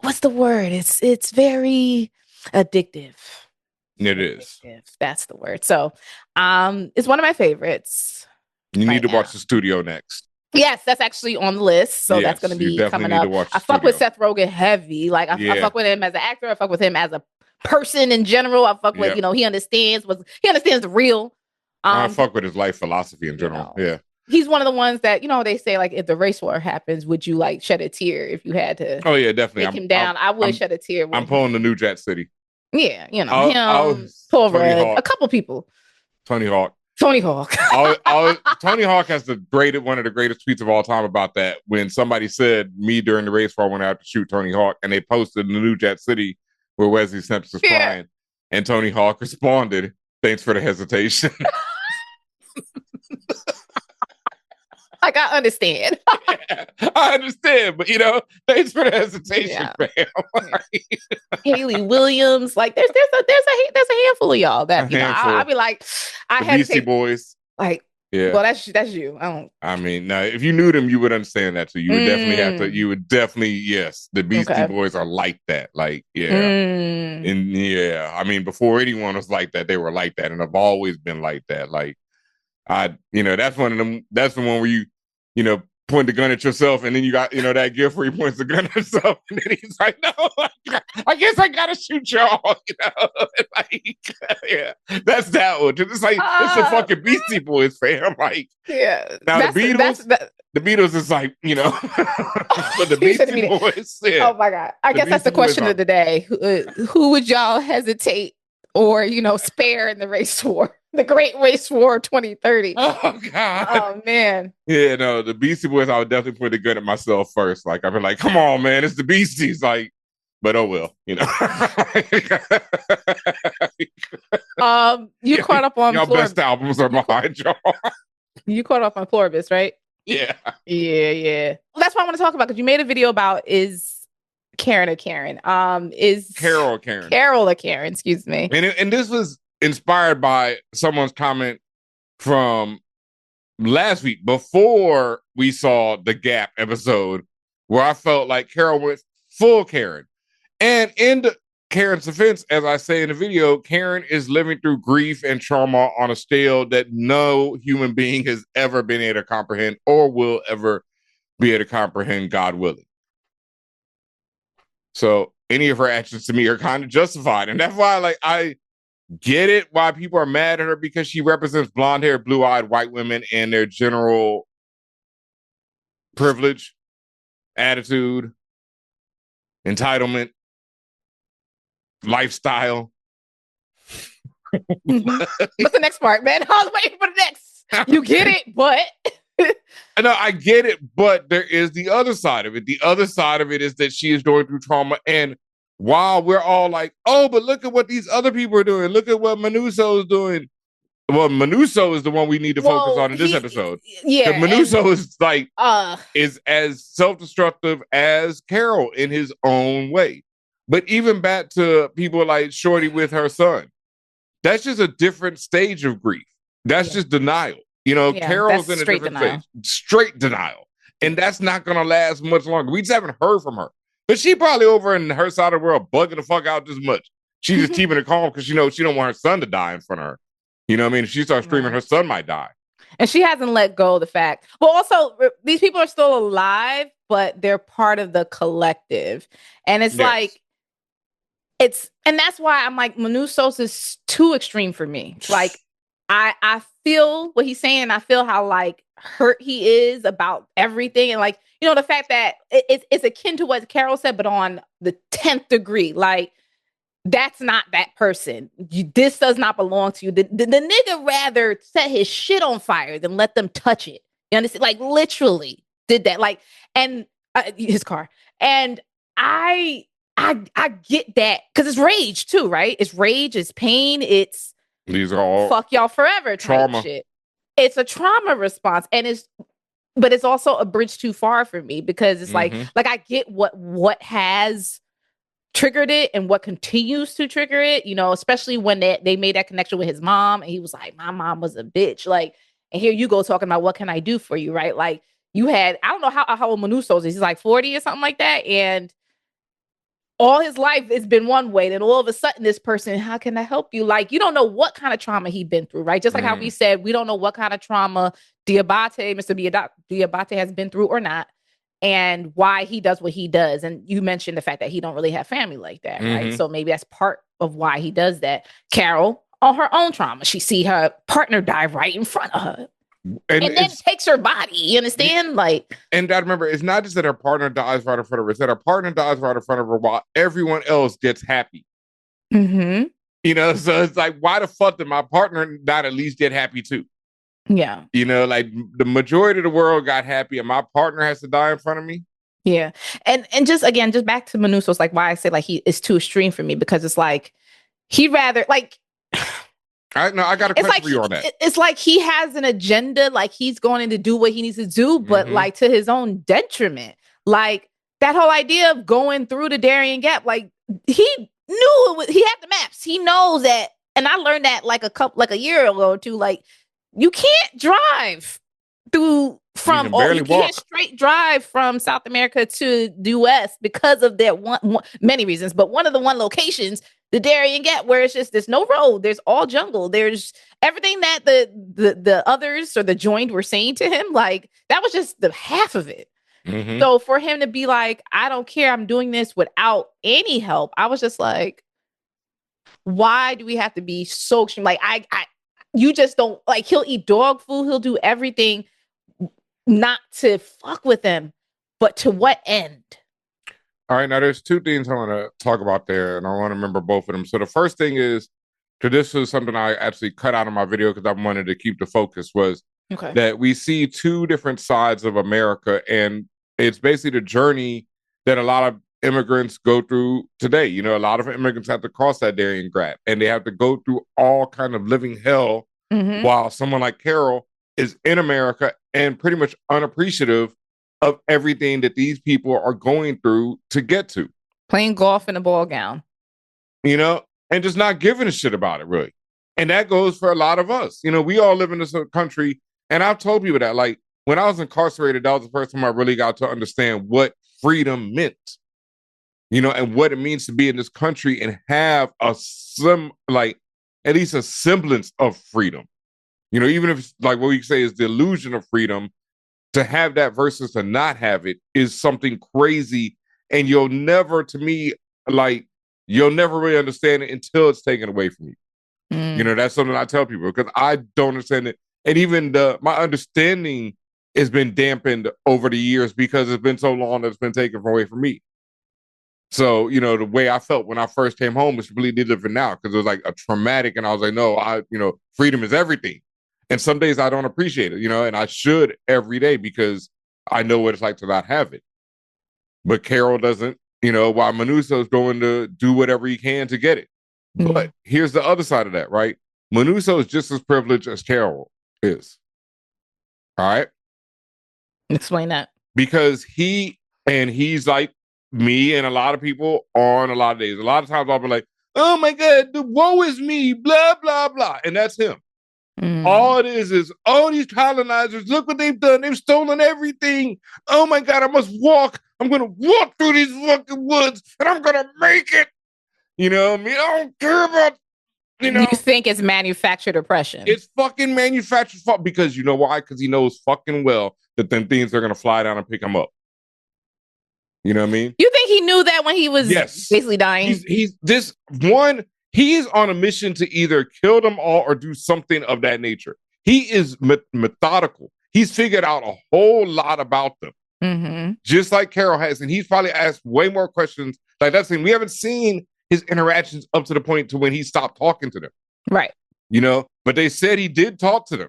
what's the word? It's very addictive. It is. That's the word. So, it's one of my favorites. You need to watch The Studio next. Yes, that's actually on the list. So that's going to be coming up. I fuck with Seth Rogen heavy. Like I fuck with him as an actor. I fuck with him as a person in general. I fuck with, he understands the real. I fuck with his life philosophy in general. Yeah. He's one of the ones that, they say, like, if the race war happens, would you like shed a tear if you had to? Oh yeah, definitely. Take him down. I would shed a tear. I'm pulling the New Jack City. Yeah, him, Paul Rudd, a couple people. Tony Hawk. Tony Hawk has one of the greatest tweets of all time about that. When somebody said me during the race war went out to shoot Tony Hawk, and they posted in the New Jack City where Wesley Snipes was crying, and Tony Hawk responded, "Thanks for the hesitation." Like, I understand. I understand, but thanks for the hesitation, fam. Haley Williams, like there's a handful of y'all that I'll be like, I had Beastie Boys, like, well, that's you. I mean, now if you knew them, you would understand that too. You would definitely have to. You would definitely, yes, the Beastie Boys are like that. Like, and I mean, before anyone was like that, they were like that, and have always been like that. Like, that's one of them. That's the one where you point the gun at yourself, and then you got, that gift where he points the gun at himself, and then he's like, "No, I guess I gotta shoot y'all." Like, that's that one. It's like it's the fucking Beastie Boys, fam. Like, now the Beatles is like, but the Beastie Boys. Yeah. Oh my God! I guess that's the question of the day. Who would y'all hesitate or spare in the race war? The Great Race War 2030. Oh God. Oh man. Yeah, no, the Beastie Boys, I would definitely put the gun at myself first. Like, I'd be like, come on, man, it's the Beasties. Like, but oh well, You caught up on y'all best albums are behind y'all. You caught up on Pluribus, right? Yeah. Yeah. Well, that's what I want to talk about, because you made a video about is Karen a Karen? Is Carol a Karen? Carol a Karen, excuse me. And this was inspired by someone's comment from last week before we saw the Gap episode, where I felt like Carol went full Karen. And in Karen's defense, as I say in the video, Karen is living through grief and trauma on a scale that no human being has ever been able to comprehend or will ever be able to comprehend, God willing. So any of her actions to me are kind of justified. And that's why, I get it why people are mad at her, because she represents blonde-haired, blue-eyed white women and their general privilege, attitude, entitlement, lifestyle. What's the next part, man? I was waiting for the next. You get it, but no, I get it, but there is the other side of it. The other side of it is that she is going through trauma, and while we're all like, oh, but look at what these other people are doing. Look at what Manuso is doing. Well, Manuso is the one we need to focus on in this episode. Yeah. Manuso is like, is as self-destructive as Carol in his own way. But even back to people like Shorty with her son, that's just a different stage of grief. That's just denial. Carol's in a different stage. Straight denial. And that's not going to last much longer. We just haven't heard from her. But she probably over in her side of the world bugging the fuck out this much. She's just keeping it calm because she knows she don't want her son to die in front of her. You know what I mean? If she starts screaming, her son might die. And she hasn't let go of the fact. Well, also, these people are still alive, but they're part of the collective. And it's like, and that's why I'm like, Manusos is too extreme for me. Like, I feel what he's saying. I feel how hurt he is about everything. And the fact that it's akin to what Carol said, but on the 10th degree. Like, that's not that person. This does not belong to you. The nigga rather set his shit on fire than let them touch it. You understand? Like, literally did that. Like, and his car. And I get that, because it's rage too, right? It's rage, it's pain, these are all fuck y'all forever type trauma shit. It's a trauma response, and but it's also a bridge too far for me, because it's like I get what has triggered it and what continues to trigger it, especially when they made that connection with his mom, and he was like, my mom was a bitch. Like, and here you go talking about, what can I do for you, right? Like, you had, I don't know how old Manusos is. He's like 40 or something like that, and all his life it's been one way. Then all of a sudden, this person, how can I help you? Like, you don't know what kind of trauma he's been through, right? Just like how we said, we don't know what kind of trauma Mr. Diabate has been through or not, and why he does what he does. And you mentioned the fact that he don't really have family like that, right? So maybe that's part of why he does that. Carol, on her own trauma, she see her partner die right in front of her. And then takes her body. You understand? Like, and I remember, it's not just that her partner dies right in front of her; it's that her partner dies right in front of her while everyone else gets happy. You know, so it's like, why the fuck did my partner not at least get happy too? Yeah, you know, like the majority of the world got happy, and my partner has to die in front of me. Yeah, and just again, just back to Manuso's, like why I say like he is too extreme for me, because it's like he rather like. I got a question for you on that. It's like he has an agenda, like he's going in to do what he needs to do, but like to his own detriment. Like that whole idea of going through the Darien Gap, like he knew he had the maps. He knows that, and I learned that like a year ago or two. Like you can't drive through from, or you can't straight drive from South America to the US because of that one many reasons, but one of the locations, the Darien Gap, where it's just, there's no road, there's all jungle, there's everything that the others or the joined were saying to him, like that was just the half of it. So for him to be like, I don't care, I'm doing this without any help, I was just like, why do we have to be so extreme? Like you just don't, like, he'll eat dog food, he'll do everything not to fuck with them, but to what end? All right, now there's two things I want to talk about there, and I want to remember both of them. So the first thing is, because this is something I actually cut out of my video because I wanted to keep the focus, was that we see two different sides of America, and it's basically the journey that a lot of immigrants go through today. You know, a lot of immigrants have to cross that Darien Gap, and they have to go through all kind of living hell, while someone like Carol is in America and pretty much unappreciative of everything that these people are going through to get to. Playing golf in a ball gown. You know, and just not giving a shit about it, really. And that goes for a lot of us. You know, we all live in this country, and I've told people that, like, when I was incarcerated, that was the first time I really got to understand what freedom meant. You know, and what it means to be in this country and have at least a semblance of freedom. You know, even if it's like what we say is the illusion of freedom, to have that versus to not have it is something crazy. And you'll never really understand it until it's taken away from you. You know, that's something I tell people, because I don't understand it. And even my understanding has been dampened over the years because it's been so long that it's been taken away from me. So, you know, the way I felt when I first came home is completely different now, because it was like a traumatic, and I was like, no, freedom is everything. And some days I don't appreciate it, you know, and I should every day, because I know what it's like to not have it. But Carol doesn't, you know, while Manuso's going to do whatever he can to get it. But here's the other side of that, right? Manuso is just as privileged as Carol is. All right? Explain that. Because he's like me and a lot of people on a lot of days. A lot of times I'll be like, oh my God, the woe is me, blah, blah, blah. And that's him. All it is all these colonizers, look what they've done. They've stolen everything. Oh my God, I must walk. I'm going to walk through these fucking woods and I'm going to make it. You know what I mean? I don't care about, you know. You think it's manufactured oppression? It's fucking manufactured, because you know why? Because he knows fucking well that them things are going to fly down and pick him up. You know what I mean? You think he knew that when he was basically dying? He is on a mission to either kill them all or do something of that nature. He is methodical. He's figured out a whole lot about them, just like Carol has. And he's probably asked way more questions. Like that's the thing. We haven't seen his interactions up to the point to when he stopped talking to them. Right. You know, but they said he did talk to them.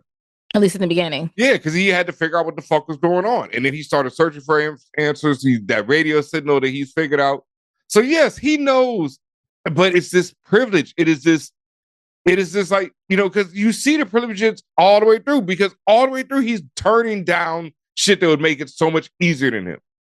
At least in the beginning. Yeah, because he had to figure out what the fuck was going on. And then he started searching for answers. That radio signal that he's figured out. So yes, he knows. But it's this privilege. It is this like, you know, because you see the privileges all the way through, because all the way through he's turning down shit that would make it so much easier than him.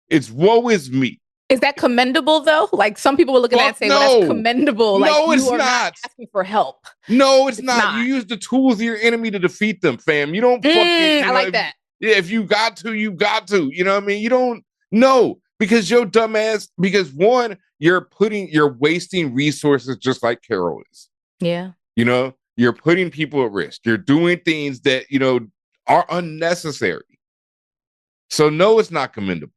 It's woe is me. Is that commendable though? Like some people will look at that and say, well, that's commendable. Like, no, it's not asking for help. No, it's not. You use the tools of your enemy to defeat them, fam. You don't fucking, I like that. Yeah, if you got to, you got to. You know what I mean? You don't know, because your dumb ass, because one, you're wasting resources just like Carol is. Yeah. You know, you're putting people at risk. You're doing things that, you know, are unnecessary. So no, it's not commendable.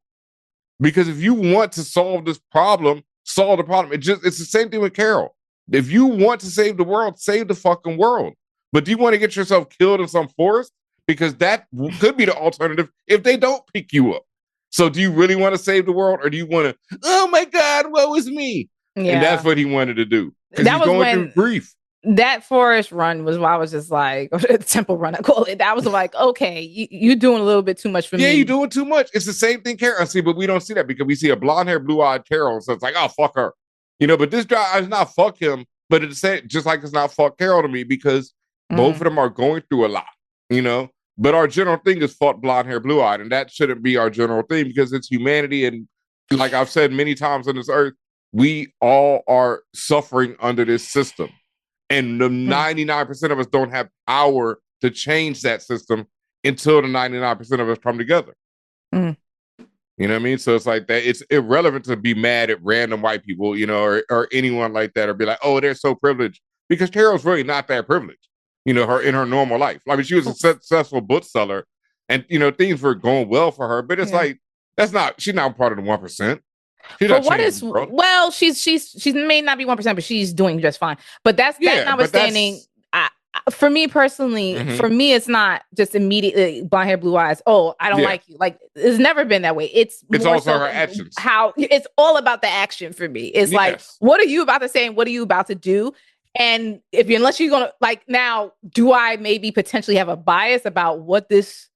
Because if you want to solve this problem, solve the problem. It's the same thing with Carol. If you want to save the world, save the fucking world. But do you want to get yourself killed in some forest? Because that could be the alternative if they don't pick you up. So do you really want to save the world, or do you want to, oh my God, woe is me? Yeah. And that's what he wanted to do. Because he's going through grief. That forest run was why I was just like, temple run, I call it. That was like, okay, you're doing a little bit too much for me. Yeah, you're doing too much. It's the same thing Carol see, but we don't see that because we see a blonde-haired, blue-eyed Carol. So it's like, oh, fuck her. You know, but this guy is not fuck him, but it's just like it's not fuck Carol to me because both of them are going through a lot, you know? But our general thing is fuck blonde-haired, blue-eyed, and that shouldn't be our general thing because it's humanity. And like I've said many times on this earth, we all are suffering under this system. And the 99% of us don't have power to change that system until the 99% of us come together. You know what I mean? So it's like that. It's irrelevant to be mad at random white people, you know, or anyone like that, or be like, oh, they're so privileged. Because Carol's really not that privileged, you know, her in her normal life. I mean, she was a successful bookseller and, you know, things were going well for her. But it's like, she's not part of the 1%. Well, she may not be 1%, but she's doing just fine. But that's notwithstanding. For me personally, for me, it's not just immediately blonde hair, blue eyes. Oh, I don't like you. Like it's never been that way. It's also her actions. How it's all about the action for me. It's like, what are you about to say and what are you about to do? And unless you're gonna like now, do I maybe potentially have a bias about what this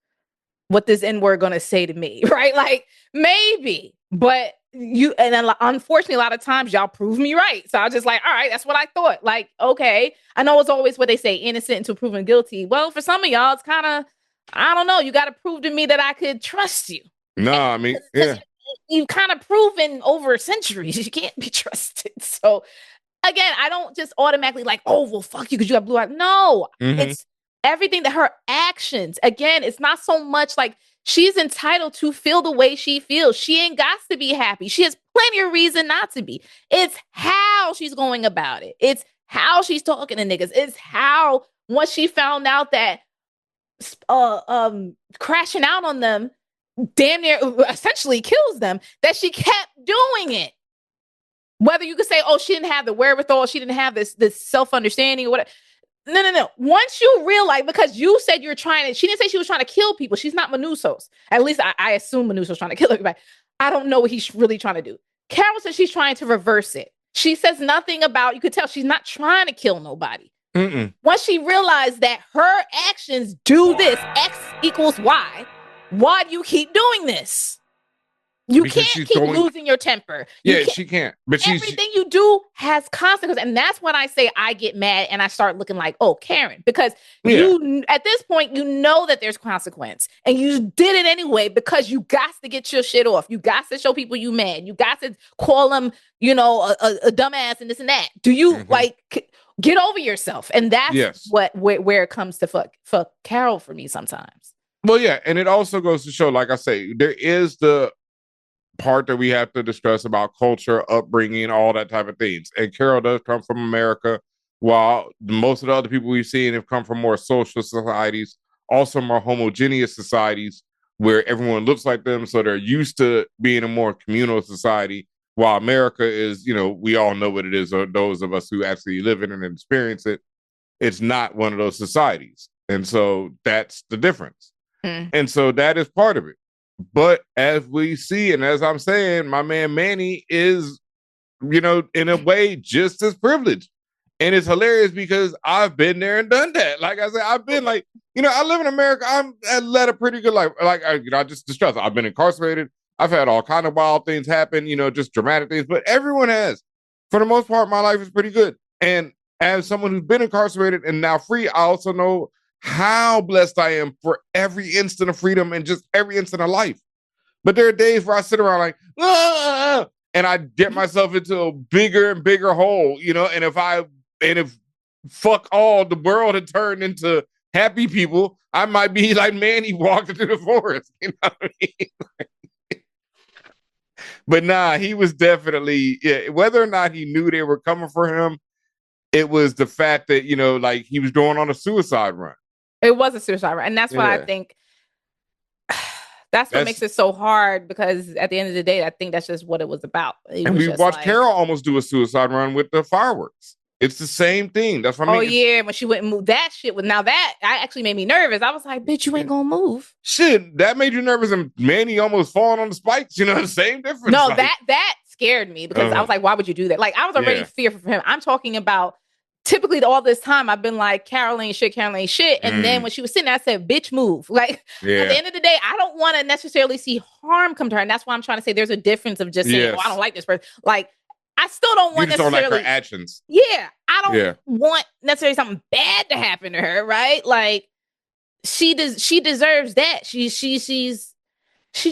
N-word gonna say to me, right? Like maybe, but unfortunately a lot of times y'all prove me right. So I was just like, all right, that's what I thought. Like, okay, I know it's always what they say, innocent until proven guilty. Well, for some of y'all, it's kind of, I don't know. You got to prove to me that I could trust you. No, I mean, yeah, you've kind of proven over centuries you can't be trusted. So again, I don't just automatically like, oh, well, fuck you because you got blue eyes. No, it's everything that her actions. Again, it's not so much like. She's entitled to feel the way she feels. She ain't got to be happy. She has plenty of reason not to be. It's how she's going about it. It's how she's talking to niggas. It's how once she found out that crashing out on them damn near essentially kills them, that she kept doing it. Whether you could say, oh, she didn't have the wherewithal, she didn't have this self-understanding or whatever. No. Once you realize, because you said you're trying to, she didn't say she was trying to kill people. She's not Manusos. At least I assume Manusos trying to kill everybody. I don't know what he's really trying to do. Carol says she's trying to reverse it. She says nothing about, you could tell she's not trying to kill nobody. Once she realized that her actions do this, X equals Y, why do you keep doing this? You can't keep losing your temper. She can't. But everything you do has consequences. And that's when I say I get mad and I start looking like, oh, Karen. Because you, at this point, you know that there's consequence. And you did it anyway because you got to get your shit off. You got to show people you mad. You got to call them, you know, a dumbass and this and that. Do you, get over yourself? And that's where it comes to fuck Carol for me sometimes. Well, yeah. And it also goes to show, like I say, there is the part that we have to discuss about culture, upbringing, all that type of things. And Carol does come from America, while most of the other people we've seen have come from more social societies, also more homogeneous societies where everyone looks like them. So they're used to being a more communal society, while America is, you know, we all know what it is, or those of us who actually live in it and experience it. It's not one of those societies. And so that's the difference. And so that is part of it. But as we see, and as I'm saying, my man Manny is, you know, in a way just as privileged. And it's hilarious because I've been there and done that. Like I said, I've been like, you know, I live in America. I led a pretty good life. Like, I just distressed. I've been incarcerated. I've had all kind of wild things happen, you know, just dramatic things. But everyone has. For the most part, my life is pretty good. And as someone who's been incarcerated and now free, I also know how blessed I am for every instant of freedom and just every instant of life. But there are days where I sit around like, and I get myself into a bigger and bigger hole, you know, and if fuck all, the world had turned into happy people, I might be like Manny walking through the forest, you know what I mean? But nah, he was definitely, whether or not he knew they were coming for him, it was the fact that, like he was going on a suicide run. It was a suicide run. And that's what I think. That's what makes it so hard, because at the end of the day, I think that's just what it was about. And we watched Carol almost do a suicide run with the fireworks. It's the same thing. That's what I mean. Oh, yeah. When she went and moved that shit. Now that actually made me nervous. I was like, bitch, you ain't gonna move. Shit, that made you nervous. And Manny almost falling on the spikes. The same difference. No, that scared me, because I was like, why would you do that? Like, I was already fearful for him. I'm talking about typically all this time I've been like, Carol ain't shit. And then when she was sitting there, I said, bitch, move. Like, at the end of the day, I don't want to necessarily see harm come to her. And that's why I'm trying to say there's a difference of just saying, oh, I don't like this person. Like, I still don't want necessarily. Don't like her actions. Yeah. I don't want necessarily something bad to happen to her, right? Like, she deserves that. She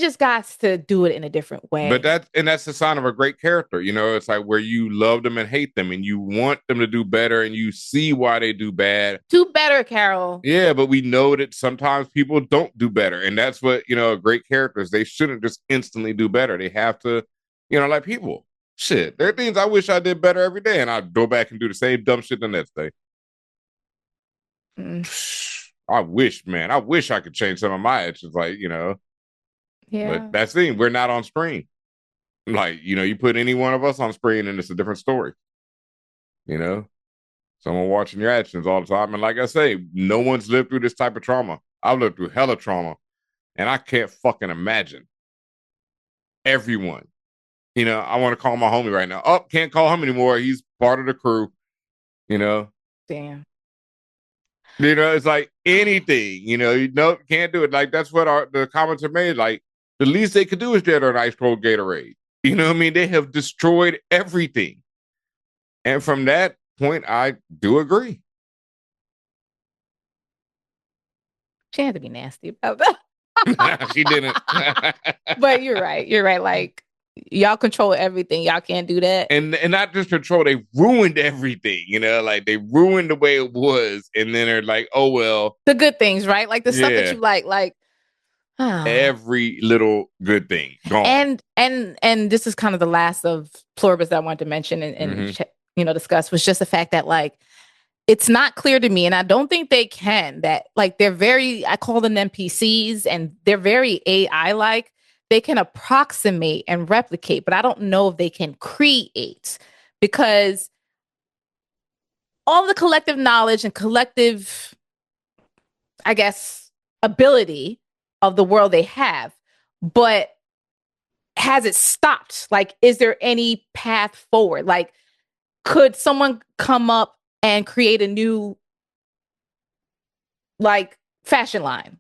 just got to do it in a different way. But that's the sign of a great character. It's like where you love them and hate them, and you want them to do better, and you see why they do bad. Do better, Carol. Yeah, but we know that sometimes people don't do better. And that's what, great characters, they shouldn't just instantly do better. They have to, like people. Shit, there are things I wish I did better every day, and I'd go back and do the same dumb shit the next day. I wish I could change some of my actions, like, Yeah. But that's the thing, we're not on screen. Like, you put any one of us on screen and it's a different story. Someone watching your actions all the time. And like I say, no one's lived through this type of trauma. I've lived through hella trauma, and I can't fucking imagine everyone. I want to call my homie right now. Oh, can't call him anymore. He's part of the crew. Damn. It's like anything, can't do it. Like, that's what the comments are made. Like, the least they could do is get an ice cold Gatorade. You know what I mean? They have destroyed everything. And from that point, I do agree. She had to be nasty about that. She didn't. But you're right. Like, y'all control everything. Y'all can't do that. And not just control, they ruined everything, like they ruined the way it was. And then they're like, oh, well. The good things, right? Like the stuff that you like. Every little good thing gone. And this is kind of the last of Pluribus that I wanted to mention and discuss, was just the fact that, like, it's not clear to me, and I don't think they can, that, like, I call them NPCs, and they're very AI-like. They can approximate and replicate, but I don't know if they can create, because all the collective knowledge and collective, I guess, ability of the world they have, but has it stopped? Like, is there any path forward? Like, could someone come up and create a new, like, fashion line?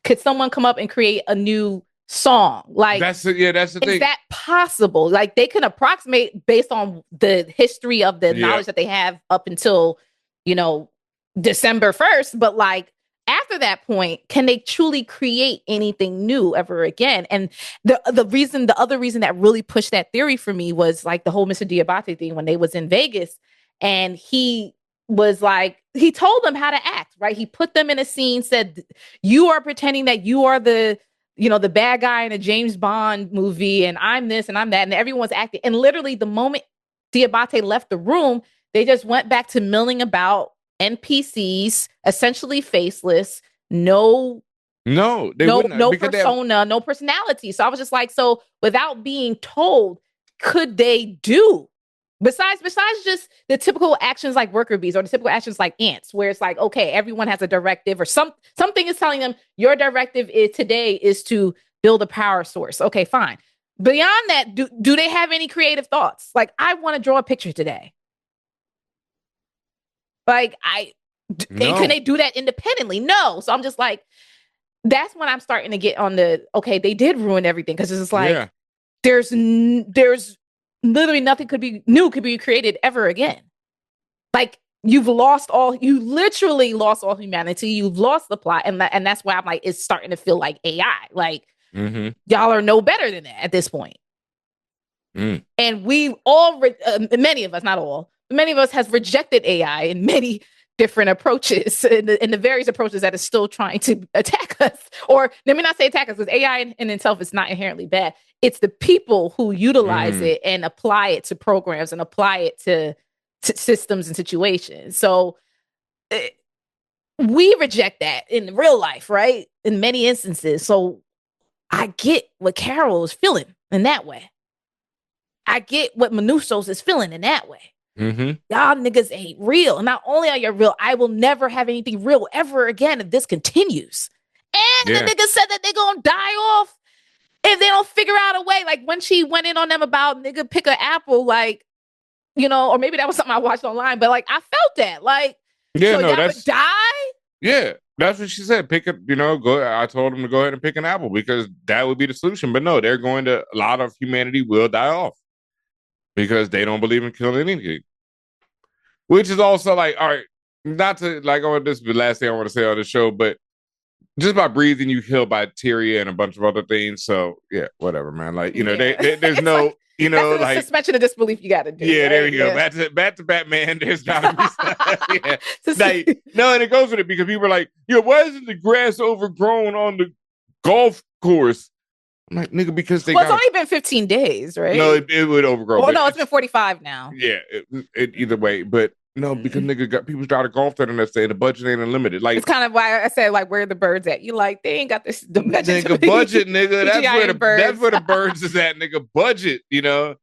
Could someone come up and create a new song? Like, that's the thing. Is that possible? Like, they can approximate based on the history of the knowledge that they have up until, December 1st. But, like, after that point, can they truly create anything new ever again? And the other reason that really pushed that theory for me was, like, the whole Mr. Diabate thing when they was in Vegas, and he was like, he told them how to act, right? He put them in a scene, said, you are pretending that you are the bad guy in a James Bond movie, and I'm this and I'm that, and everyone's acting. And literally the moment Diabate left the room, they just went back to milling about NPCs, essentially faceless, no persona, no personality. So I was just like, so without being told, could they do? Besides just the typical actions like worker bees, or the typical actions like ants, where it's like, okay, everyone has a directive, or something is telling them your directive is to build a power source. Okay, fine. Beyond that, do they have any creative thoughts? Like, I want to draw a picture today. Like, can they do that independently? No. So I'm just like, that's when I'm starting to get on okay, they did ruin everything, because it's just like, there's literally nothing could be created ever again. Like, you literally lost all humanity. You've lost the plot. And that's why I'm like, it's starting to feel like AI. Like, y'all are no better than that at this point. And we all, many of us, not all, many of us has rejected AI in many different approaches and the various approaches that is still trying to attack us. Or let me not say attack us, because AI in itself is not inherently bad. It's the people who utilize it and apply it to programs and apply it to systems and situations. So we reject that in real life, right? In many instances. So I get what Carol is feeling in that way. I get what Manusos is feeling in that way. Mm-hmm. Y'all niggas ain't real. And not only are you real, I will never have anything real ever again if this continues. And the niggas said that they're gonna die off if they don't figure out a way. Like when she went in on them about nigga pick an apple, like, you know, or maybe that was something I watched online, but like I felt that. Like, yeah, so no, y'all that's would die? Yeah, that's what she said. Pick a, you know, go. I told them to go ahead and pick an apple because that would be the solution. But no, they're going to, a lot of humanity will die off because they don't believe in killing anything. Which is also like, all right, not to like, oh, this is the last thing I want to say on the show, but just by breathing, you kill bacteria and a bunch of other things. So yeah, whatever, man. Like, you know, there's no, like, you know, that's like suspension of disbelief you got to do. Yeah, right? there we go. Back to Batman. There's gotta be yeah. Like, no, and it goes with it because people are like, yeah, why isn't the grass overgrown on the golf course? I'm like, nigga, because they. Well, it's only been 15 days, right? No, it would overgrow. Well, no, it's been 45 now. Yeah, either way, but. No, because nigga got people try to golf there the next day. The budget ain't unlimited. Like, it's kind of why I said like, where are the birds at? You like they ain't got this the budget. Nigga, budget, nigga. That's where the birds is at, nigga. Budget, you know.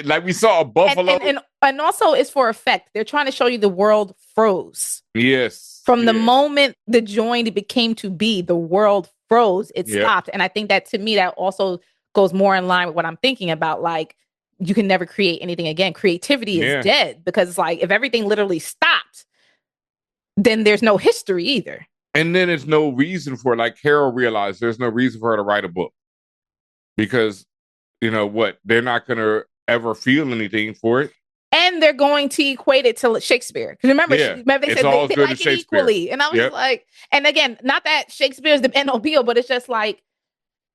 Like we saw a buffalo, and also it's for effect. They're trying to show you the world froze. Yes, from the moment the joint became to be, the world froze. It stopped, and I think that to me that also goes more in line with what I'm thinking about, like. You can never create anything again. Creativity is dead because it's like if everything literally stopped, then there's no history either. And then there's no reason for it. Like Carol realized there's no reason for her to write a book because, you know what, they're not going to ever feel anything for it. And they're going to equate it to Shakespeare. Because remember, they said they like it equally. And I was like, and again, not that Shakespeare is the end all be all, but it's just like,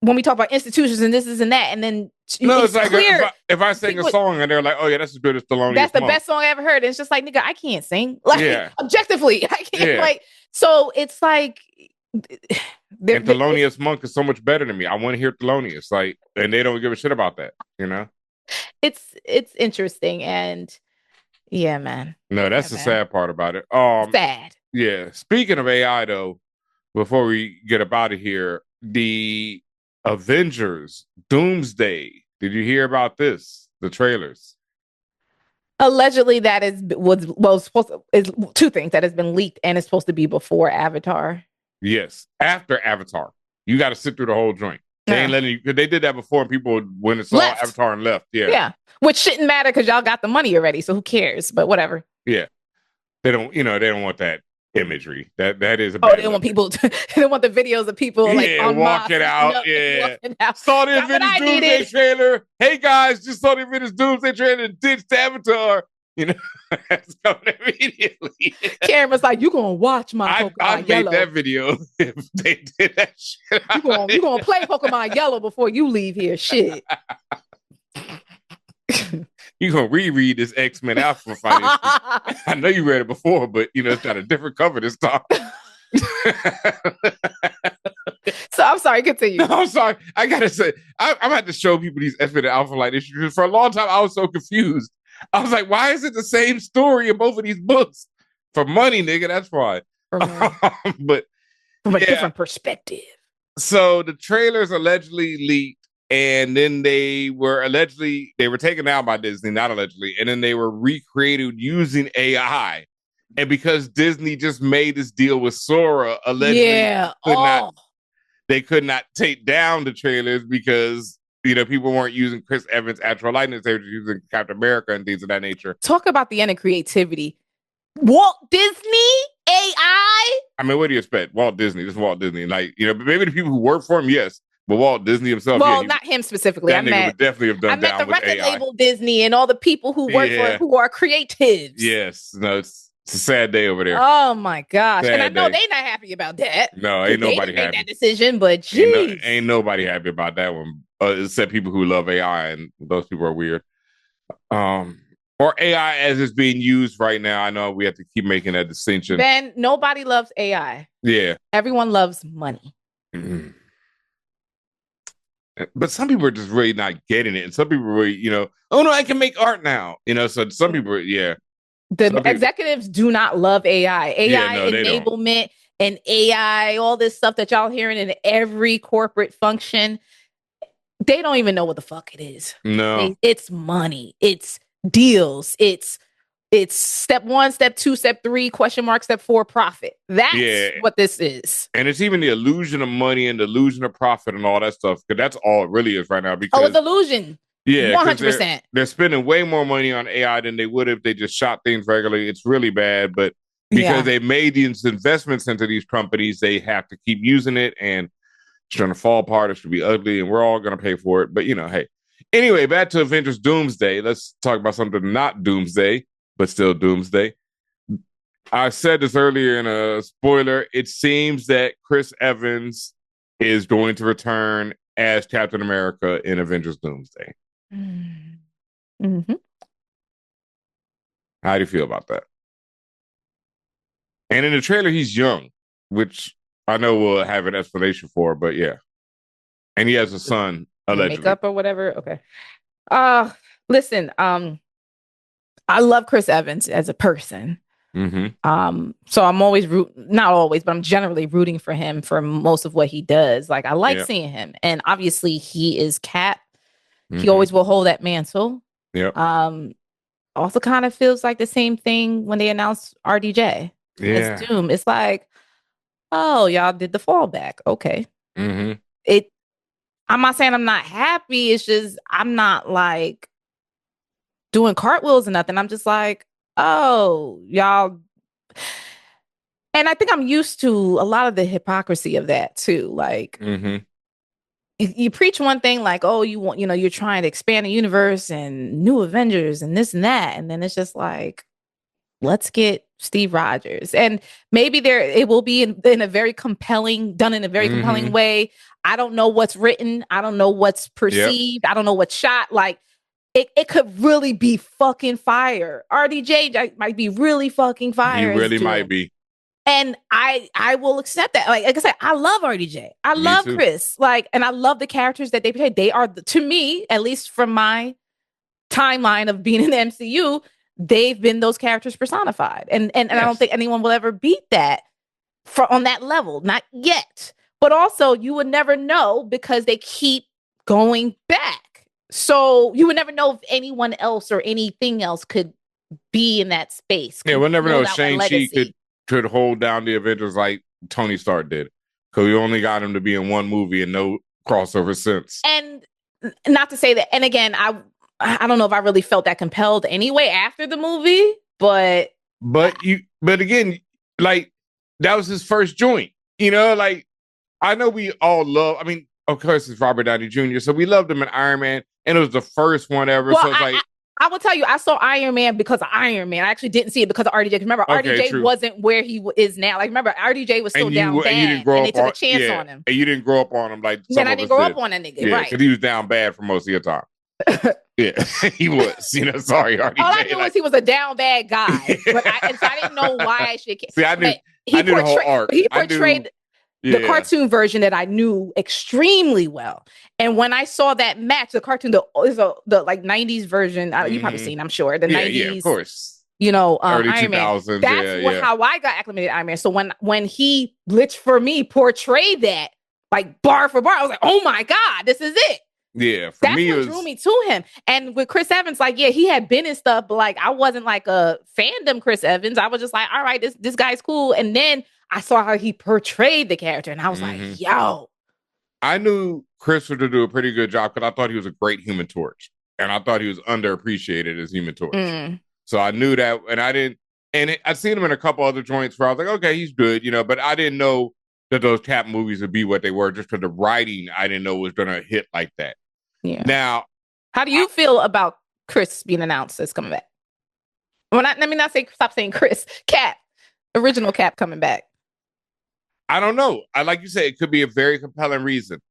when we talk about institutions and this and that, and then it's like clear, if I sing a song and they're like, "Oh yeah, that's as good as Thelonious." That's the best song I ever heard. And it's just like, nigga, I can't sing. Like objectively, I can't. Like, so it's like, and Thelonious Monk is so much better than me. I want to hear Thelonious, like, and they don't give a shit about that. You know, it's interesting, and yeah, man. No, that's the sad part about it. Sad. Yeah. Speaking of AI, though, before we get up out of here, the Avengers Doomsday. Did you hear about this? The trailers. Allegedly, that is two things that has been leaked and it's supposed to be before Avatar. Yes, after Avatar. You got to sit through the whole joint. They ain't letting you. They did that before, and people when it saw Avatar and left. Yeah, which shouldn't matter because y'all got the money already. So who cares? But whatever. Yeah, they don't. You know, they don't want that imagery. That is a they don't want people they don't want the videos of people like walking out. Saw the Avengers Doomsday trailer. Hey guys, just saw the Avengers Doomsday trailer and ditched Avatar. You know, that's coming immediately. Cameron's like, you gonna watch my Pokemon I Yellow. made that video if they did that shit. You gonna play Pokemon Yellow before you leave here. Shit. You gonna reread this X-Men Alpha fight? I know you read it before, but you know it's got a different cover this time. So I'm sorry, continue. No, I'm sorry. I gotta say, I'm gonna have to show people these X-Men Alpha Light issues because for a long time I was so confused. I was like, why is it the same story in both of these books? For money, nigga, that's why. But from a different perspective. So the trailers allegedly leaked. And then they were taken down by Disney, not allegedly, and then they were recreated using AI. And because Disney just made this deal with Sora, allegedly they could not take down the trailers because you know people weren't using Chris Evans' actual likeness; they were using Captain America and things of that nature. Talk about the end of creativity. Walt Disney AI. I mean, what do you expect? Walt Disney, this is Walt Disney. Like you know, maybe the people who work for him, yes. But Walt Disney himself, not him specifically. That nigga would definitely have done. I meant the record label Disney and all the people who work for who are creatives. Yes, no, it's a sad day over there. Oh my gosh, and I know they're not happy about that. No, ain't nobody happy. That decision, but geez. Ain't nobody happy about that one, except people who love AI, and those people are weird. Or AI as it's being used right now. I know we have to keep making that distinction. Ben, nobody loves AI. Yeah. Everyone loves money. Mm-hmm. But some people are just really not getting it. And some people really, oh no, I can make art now. So some people, yeah. The executives do not love AI. AI enablement and AI, all this stuff that y'all hearing in every corporate function. They don't even know what the fuck it is. No. It's money. It's deals. It's step 1, step 2, step 3, question mark, step 4, profit. That's what this is. And it's even the illusion of money and the illusion of profit and all that stuff. Because that's all it really is right now. Because it's illusion. Yeah, 100%. They're spending way more money on AI than they would if they just shot things regularly. It's really bad. But because they made these investments into these companies, they have to keep using it. And it's going to fall apart. It's going to be ugly. And we're all going to pay for it. But, hey. Anyway, back to Avengers Doomsday. Let's talk about something not Doomsday, but still Doomsday. I said this earlier in a spoiler. It seems that Chris Evans is going to return as Captain America in Avengers Doomsday. Mm-hmm. How do you feel about that? And in the trailer, he's young, which I know we'll have an explanation for, but yeah. And he has a son, allegedly. Makeup or whatever? Okay. Listen, I love Chris Evans as a person. Mm-hmm. So I'm always not always, but I'm generally rooting for him for most of what he does. Like, I like seeing him. And obviously he is Cap. Mm-hmm. He always will hold that mantle. Yep. Also kind of feels like the same thing when they announced RDJ as Doom. It's like, oh, y'all did the fallback. Okay. Mm-hmm. I'm not saying I'm not happy. It's just I'm not like doing cartwheels or nothing. I'm just like, oh, y'all. And I think I'm used to a lot of the hypocrisy of that too. Like, you preach one thing like, oh, you're trying to expand the universe and new Avengers and this and that. And then it's just like, let's get Steve Rogers. And maybe it will be in a very compelling way. I don't know what's written. I don't know what's perceived. I don't know what's shot. Like, it could really be fucking fire. RDJ might be really fucking fire. He really might be. And I will accept that. Like I said, I love RDJ. I love Chris. And I love the characters that they play. They are, to me, at least from my timeline of being in the MCU, they've been those characters personified. And I don't think anyone will ever beat that on that level. Not yet. But also, you would never know because they keep going back. So you would never know if anyone else or anything else could be in that space. Yeah, we'll never know if Shang-Chi could hold down the Avengers like Tony Stark did. Because we only got him to be in one movie and no crossover since. And not to say that, and again, I don't know if I really felt that compelled anyway after the movie, but again, like, that was his first joint. Like, I know we all love, I mean, of course it's Robert Downey Jr., so we loved him in Iron Man, and it was the first one ever. Well, so it's I will tell you, I saw Iron Man because of Iron Man. I actually didn't see it because of RDJ. Remember, RDJ wasn't where he is now. Like, remember, RDJ was still down bad, and they took a chance on him. And you didn't grow up on him like some of us did. I didn't grow up on that nigga, right? Because he was down bad for most of your time. Yeah, he was. Sorry, RDJ. All I knew was he was a down bad guy, but I didn't know why I should care. See, I knew the whole arc. He portrayed the cartoon version that I knew extremely well. And when I saw that match, the cartoon, the like 90s version, you've probably seen, I'm sure, the 90s. Yeah, of course. Early Iron Man. That's how I got acclimated to Iron Man. So when he, for me, portrayed that, like, bar for bar, I was like, oh my God, this is it. Yeah, that's what drew me to him. And with Chris Evans, like, yeah, he had been in stuff, but like, I wasn't like a fandom Chris Evans. I was just like, all right, this guy's cool. And then I saw how he portrayed the character, and I was like, yo. I knew Chris would do a pretty good job because I thought he was a great Human Torch, and I thought he was underappreciated as Human Torch. So I knew that, and I didn't. And I'd seen him in a couple other joints where I was like, okay, he's good, but I didn't know that those Cap movies would be what they were just because the writing I didn't know was going to hit like that. Yeah. Now, how do you feel about Chris being announced as coming back? Well, let me not stop saying Chris. Cap, original Cap coming back. I don't know. Like you said, it could be a very compelling reason,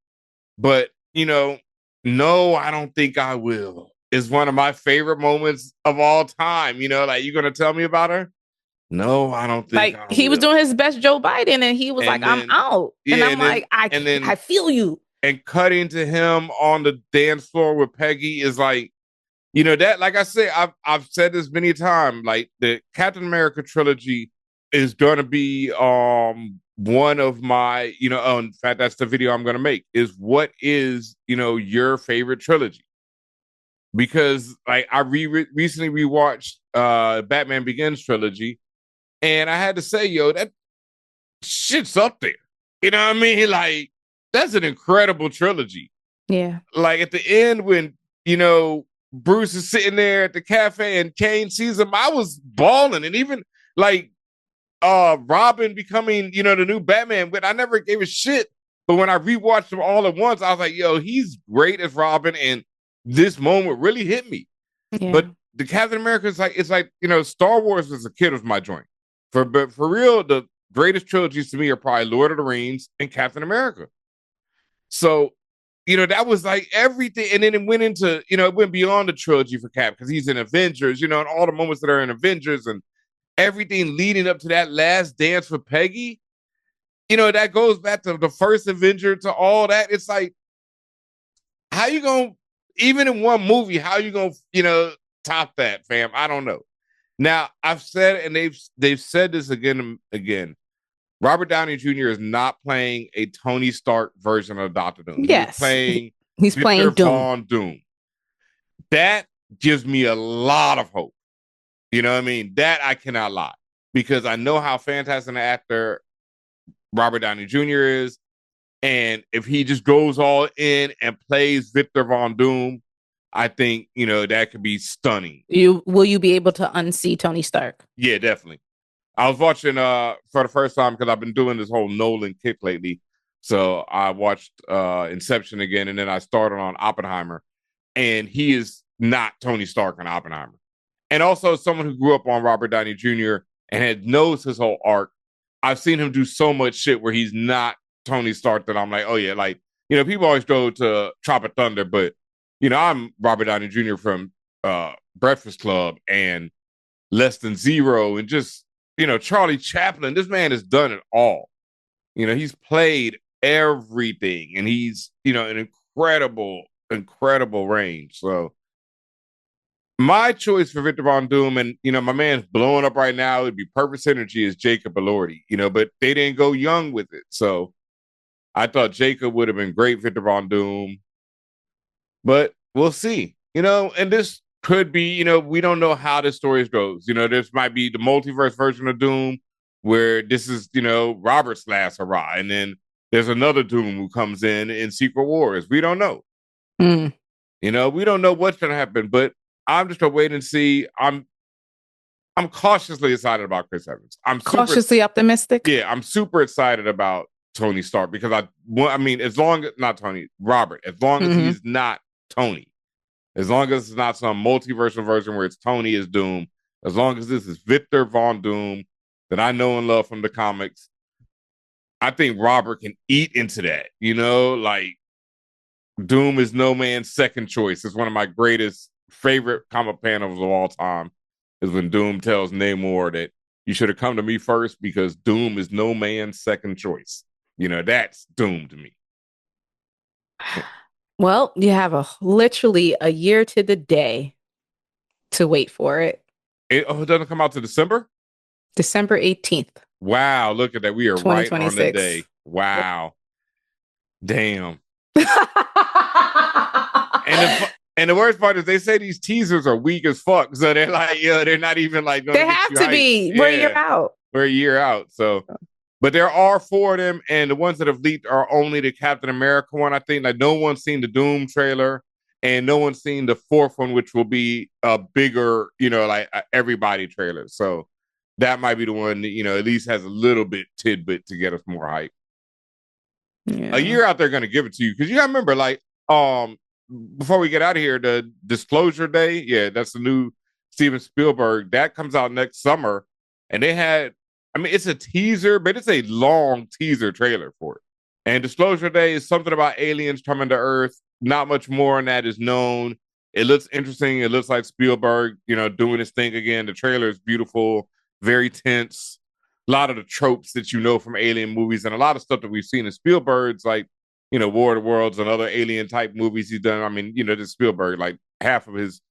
but no, I don't think I will. is one of my favorite moments of all time. You know, like, you gonna tell me about her? No, I don't think like he was doing his best Joe Biden, and he was like, "I'm out," and I'm like, "I feel you." And cutting to him on the dance floor with Peggy is like, you know, that, like I said, I've said this many times, like the Captain America trilogy is gonna be one of my, you know, in fact, that's the video I'm gonna make, is what is, you know, your favorite trilogy? Because like I recently rewatched Batman Begins trilogy, and I had to say, yo, that shit's up there. You know what I mean? Like, that's an incredible trilogy. Yeah. Like at the end when, you know, Bruce is sitting there at the cafe and Kane sees him, I was bawling. And even like Robin becoming, you know, the new Batman, but I never gave a shit. But when I rewatched them all at once, I was like, yo, he's great as Robin, and this moment really hit me. Yeah. But the Captain America is like, it's like, you know, Star Wars as a kid was my joint. But for real, the greatest trilogies to me are probably Lord of the Rings and Captain America. So, you know, that was like everything. And then it went into, you know, it went beyond the trilogy for Cap because he's in Avengers, you know, and all the moments that are in Avengers and everything leading up to that last dance for Peggy, you know, that goes back to the first Avenger, to all that. It's like, how you gonna, even in one movie, how you gonna, you know, top that, fam? I don't know. Now, I've said, and they've said this again and again, Robert Downey Jr. is not playing a Tony Stark version of Dr. Doom. Yes. He's playing Doom. Doom. That gives me a lot of hope. You know what I mean? That I cannot lie. Because I know how fantastic an actor Robert Downey Jr. is. And if he just goes all in and plays Victor Von Doom, I think, you know, that could be stunning. Will you be able to unsee Tony Stark? Yeah, definitely. I was watching for the first time because I've been doing this whole Nolan kick lately. So I watched Inception again, and then I started on Oppenheimer. And he is not Tony Stark in Oppenheimer. And also, someone who grew up on Robert Downey Jr. and knows his whole arc, I've seen him do so much shit where he's not Tony Stark that I'm like, oh yeah, like, you know, people always go to Tropic Thunder, but, you know, I'm Robert Downey Jr. from Breakfast Club and Less Than Zero and just, you know, Charlie Chaplin. This man has done it all. You know, he's played everything, and he's, you know, an incredible range. So my choice for Victor Von Doom, and, you know, my man's blowing up right now, it'd be perfect synergy, is Jacob Elordi, you know, but they didn't go young with it. So I thought Jacob would have been great Victor Von Doom, but we'll see, you know, and this could be, you know, we don't know how this story goes. You know, this might be the multiverse version of Doom where this is, you know, Robert's last hurrah. And then there's another Doom who comes in Secret Wars. We don't know. You know, we don't know what's going to happen, but I'm just going to wait and see. I'm cautiously excited about Chris Evans. I'm cautiously optimistic. Yeah, I'm super excited about Tony Stark because I mean, as long as not Tony, Robert, as long as he's not Tony, as long as it's not some multiversal version where it's Tony as Doom, as long as this is Victor Von Doom that I know and love from the comics, I think Robert can eat into that. You know, like Doom is no man's second choice. It's one of my greatest favorite comic panels of all time is when Doom tells Namor that you should have come to me first because Doom is no man's second choice. You know, that's Doom to me. Well, you have literally a year to the day to wait for it. It doesn't come out to December? December 18th. Wow, look at that. We are right on the day. Wow. Damn. And the worst part is they say these teasers are weak as fuck. So they're like, yeah, they're not even like they have to be. We're a year out. We're a year out. So but there are 4 of them, and the ones that have leaked are only the Captain America one, I think. Like, no one's seen the Doom trailer, and no one's seen the 4th one, which will be a bigger, you know, like everybody trailer. So that might be the one that, you know, at least has a little bit tidbit to get us more hype. Yeah. A year out, they're going to give it to you. Because you got to remember, like, before we get out of here, the Disclosure Day, yeah, that's the new Steven Spielberg. That comes out next summer. And they had, I mean, it's a teaser, but it's a long teaser trailer for it. And Disclosure Day is something about aliens coming to Earth. Not much more on that is known. It looks interesting. It looks like Spielberg, doing his thing again. The trailer is beautiful, very tense. A lot of the tropes that you know from Alien movies and a lot of stuff that we've seen in Spielberg's, like, War of the Worlds and other Alien type movies he's done. I mean, this Spielberg, like half of his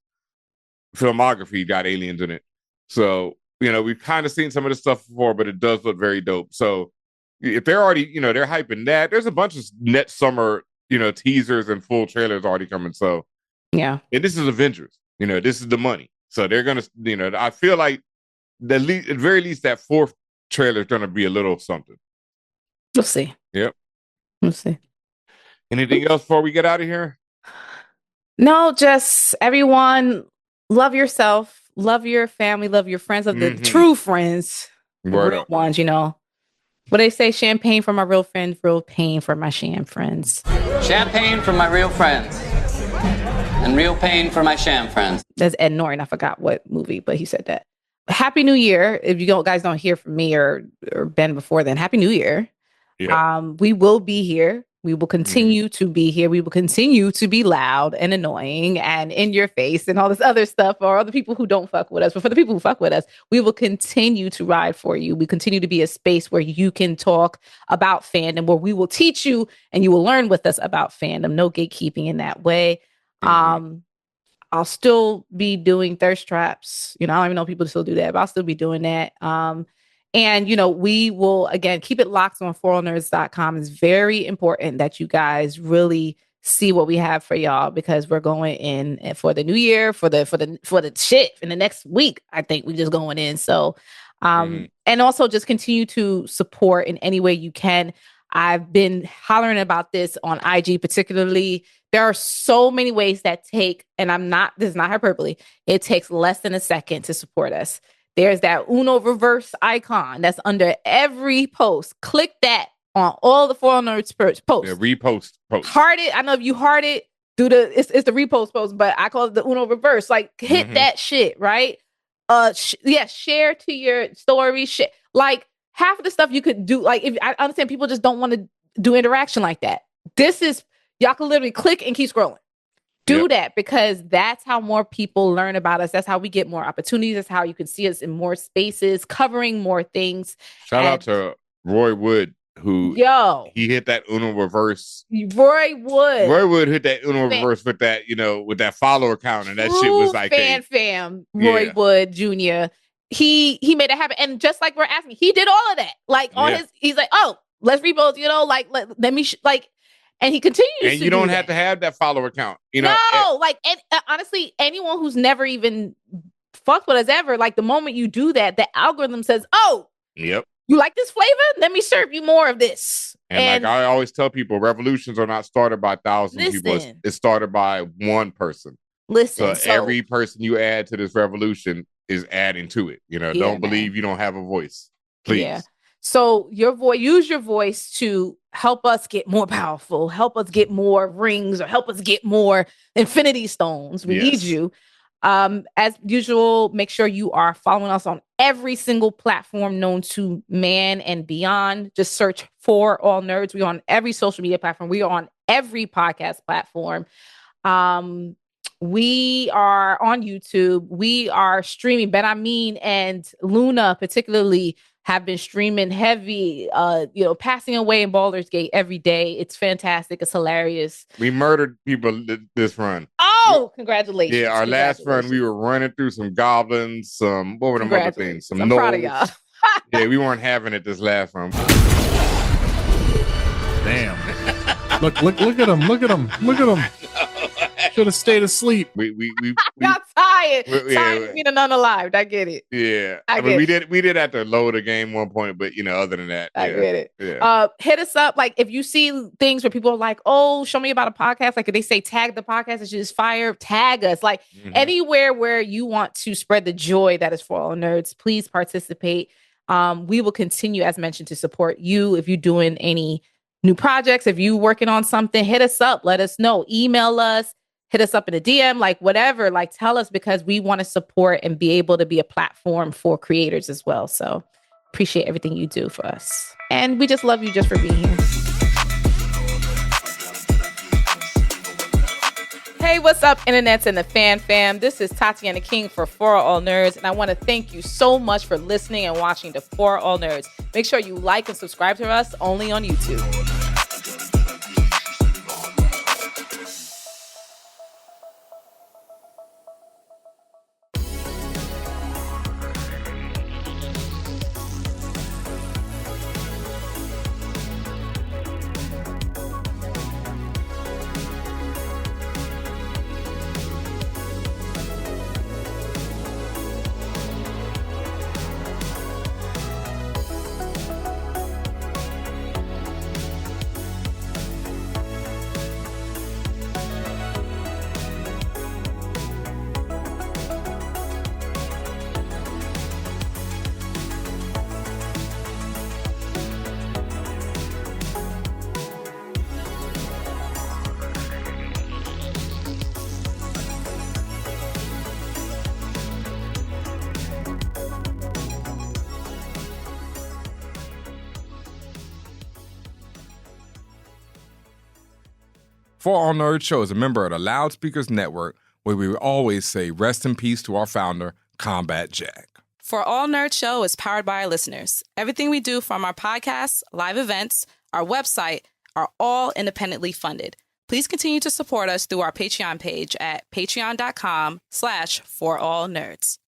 filmography got aliens in it. So, we've kind of seen some of this stuff before, but it does look very dope. So if they're already, they're hyping that, there's a bunch of net summer, teasers and full trailers already coming. So yeah. And this is Avengers. This is the money. So they're going to, I feel like at the very least that fourth trailer is going to be a little something. We'll see. Yep. We'll see. Anything else before we get out of here? No, just everyone, love yourself, love your family, love your friends, love the true friends, the real ones, What they say, champagne for my real friends, real pain for my sham friends. Champagne for my real friends. And real pain for my sham friends. That's Ed Norton. I forgot what movie, but he said that. Happy New Year. If you guys don't hear from me or Ben before then, Happy New Year. Yeah. We will be here. We will continue to be here. We will continue to be loud and annoying and in your face and all this other stuff for other people who don't fuck with us. But for the people who fuck with us, we will continue to ride for you. We continue to be a space where you can talk about fandom, where we will teach you and you will learn with us about fandom. No gatekeeping in that way. I'll still be doing thirst traps. I don't even know if people still do that, but I'll still be doing that. And, we will, again, keep it locked on ForAllNerds.com. It's very important that you guys really see what we have for y'all, because we're going in for the new year, for the shit in the next week. I think we're just going in. So, and also just continue to support in any way you can. I've been hollering about this on IG particularly. There are so many ways that take, and this is not hyperbole, it takes less than a second to support us. There's that Uno reverse icon that's under every post. Click that on all the ForAllNerds posts. Yeah, repost post. Heart it. I know if you heart it, it's the repost post, but I call it the Uno reverse. Like, hit that shit, right? Share to your story. Shit. Like, half of the stuff you could do, like, if I understand people just don't want to do interaction like that. Y'all can literally click and keep scrolling. Do that, because that's how more people learn about us. That's how we get more opportunities. That's how you can see us in more spaces, covering more things. Shout out to Roy Wood, who he hit that Uno reverse. Roy Wood hit that Uno reverse with that, with that follower count, and that shit was like Roy Wood Jr. He made it happen, and just like we're asking, he did all of that. Like he's like, oh, let's repost, let me and he continues. And you don't have to have that follower count, honestly, anyone who's never even fucked with us ever, like, the moment you do that, the algorithm says, oh, yep, you like this flavor? Let me serve you more of this. And like I always tell people, revolutions are not started by thousands of people. It's started by one person. So every person you add to this revolution is adding to it. Don't believe you don't have a voice. Please. Yeah. So use your voice to help us get more powerful, help us get more rings, or help us get more infinity stones. We need you. As usual, make sure you are following us on every single platform known to man and beyond. Just search ForAllNerds. We're on every social media platform. We are on every podcast platform. We are on YouTube. We are streaming. Ben Amin and Luna particularly have been streaming heavy, passing away in Baldur's Gate every day. It's fantastic. It's hilarious. We murdered people this run. Oh, congratulations. Yeah, our last run, we were running through some goblins, what were the other things? I'm proud of y'all. Yeah, we weren't having it this last run. Damn. Look at him. Look at him. Should have stayed asleep. We y'all tired. Tired of being unalived. I get it. Yeah. I mean, we did have to load a game one point, but other than that, I get it. Yeah. Hit us up. Like, if you see things where people are like, oh, show me about a podcast. Like, if they say tag the podcast, it's just fire, tag us. Like, anywhere where you want to spread the joy that is ForAllNerds, please participate. We will continue, as mentioned, to support you. If you're doing any new projects, if you working on something, hit us up. Let us know. Email us. Hit us up in a DM, like, whatever, like, tell us, because we want to support and be able to be a platform for creators as well. So appreciate everything you do for us. And we just love you just for being here. Hey, what's up, internets and the fan fam? This is Tatiana King for All Nerds, and I want to thank you so much for listening and watching to For All Nerds. Make sure you like and subscribe to us only on YouTube. For All Nerds Show is a member of the Loudspeakers Network, where we always say rest in peace to our founder, Combat Jack. For All Nerds Show is powered by our listeners. Everything we do, from our podcasts, live events, our website, are all independently funded. Please continue to support us through our Patreon page at patreon.com/forallnerds.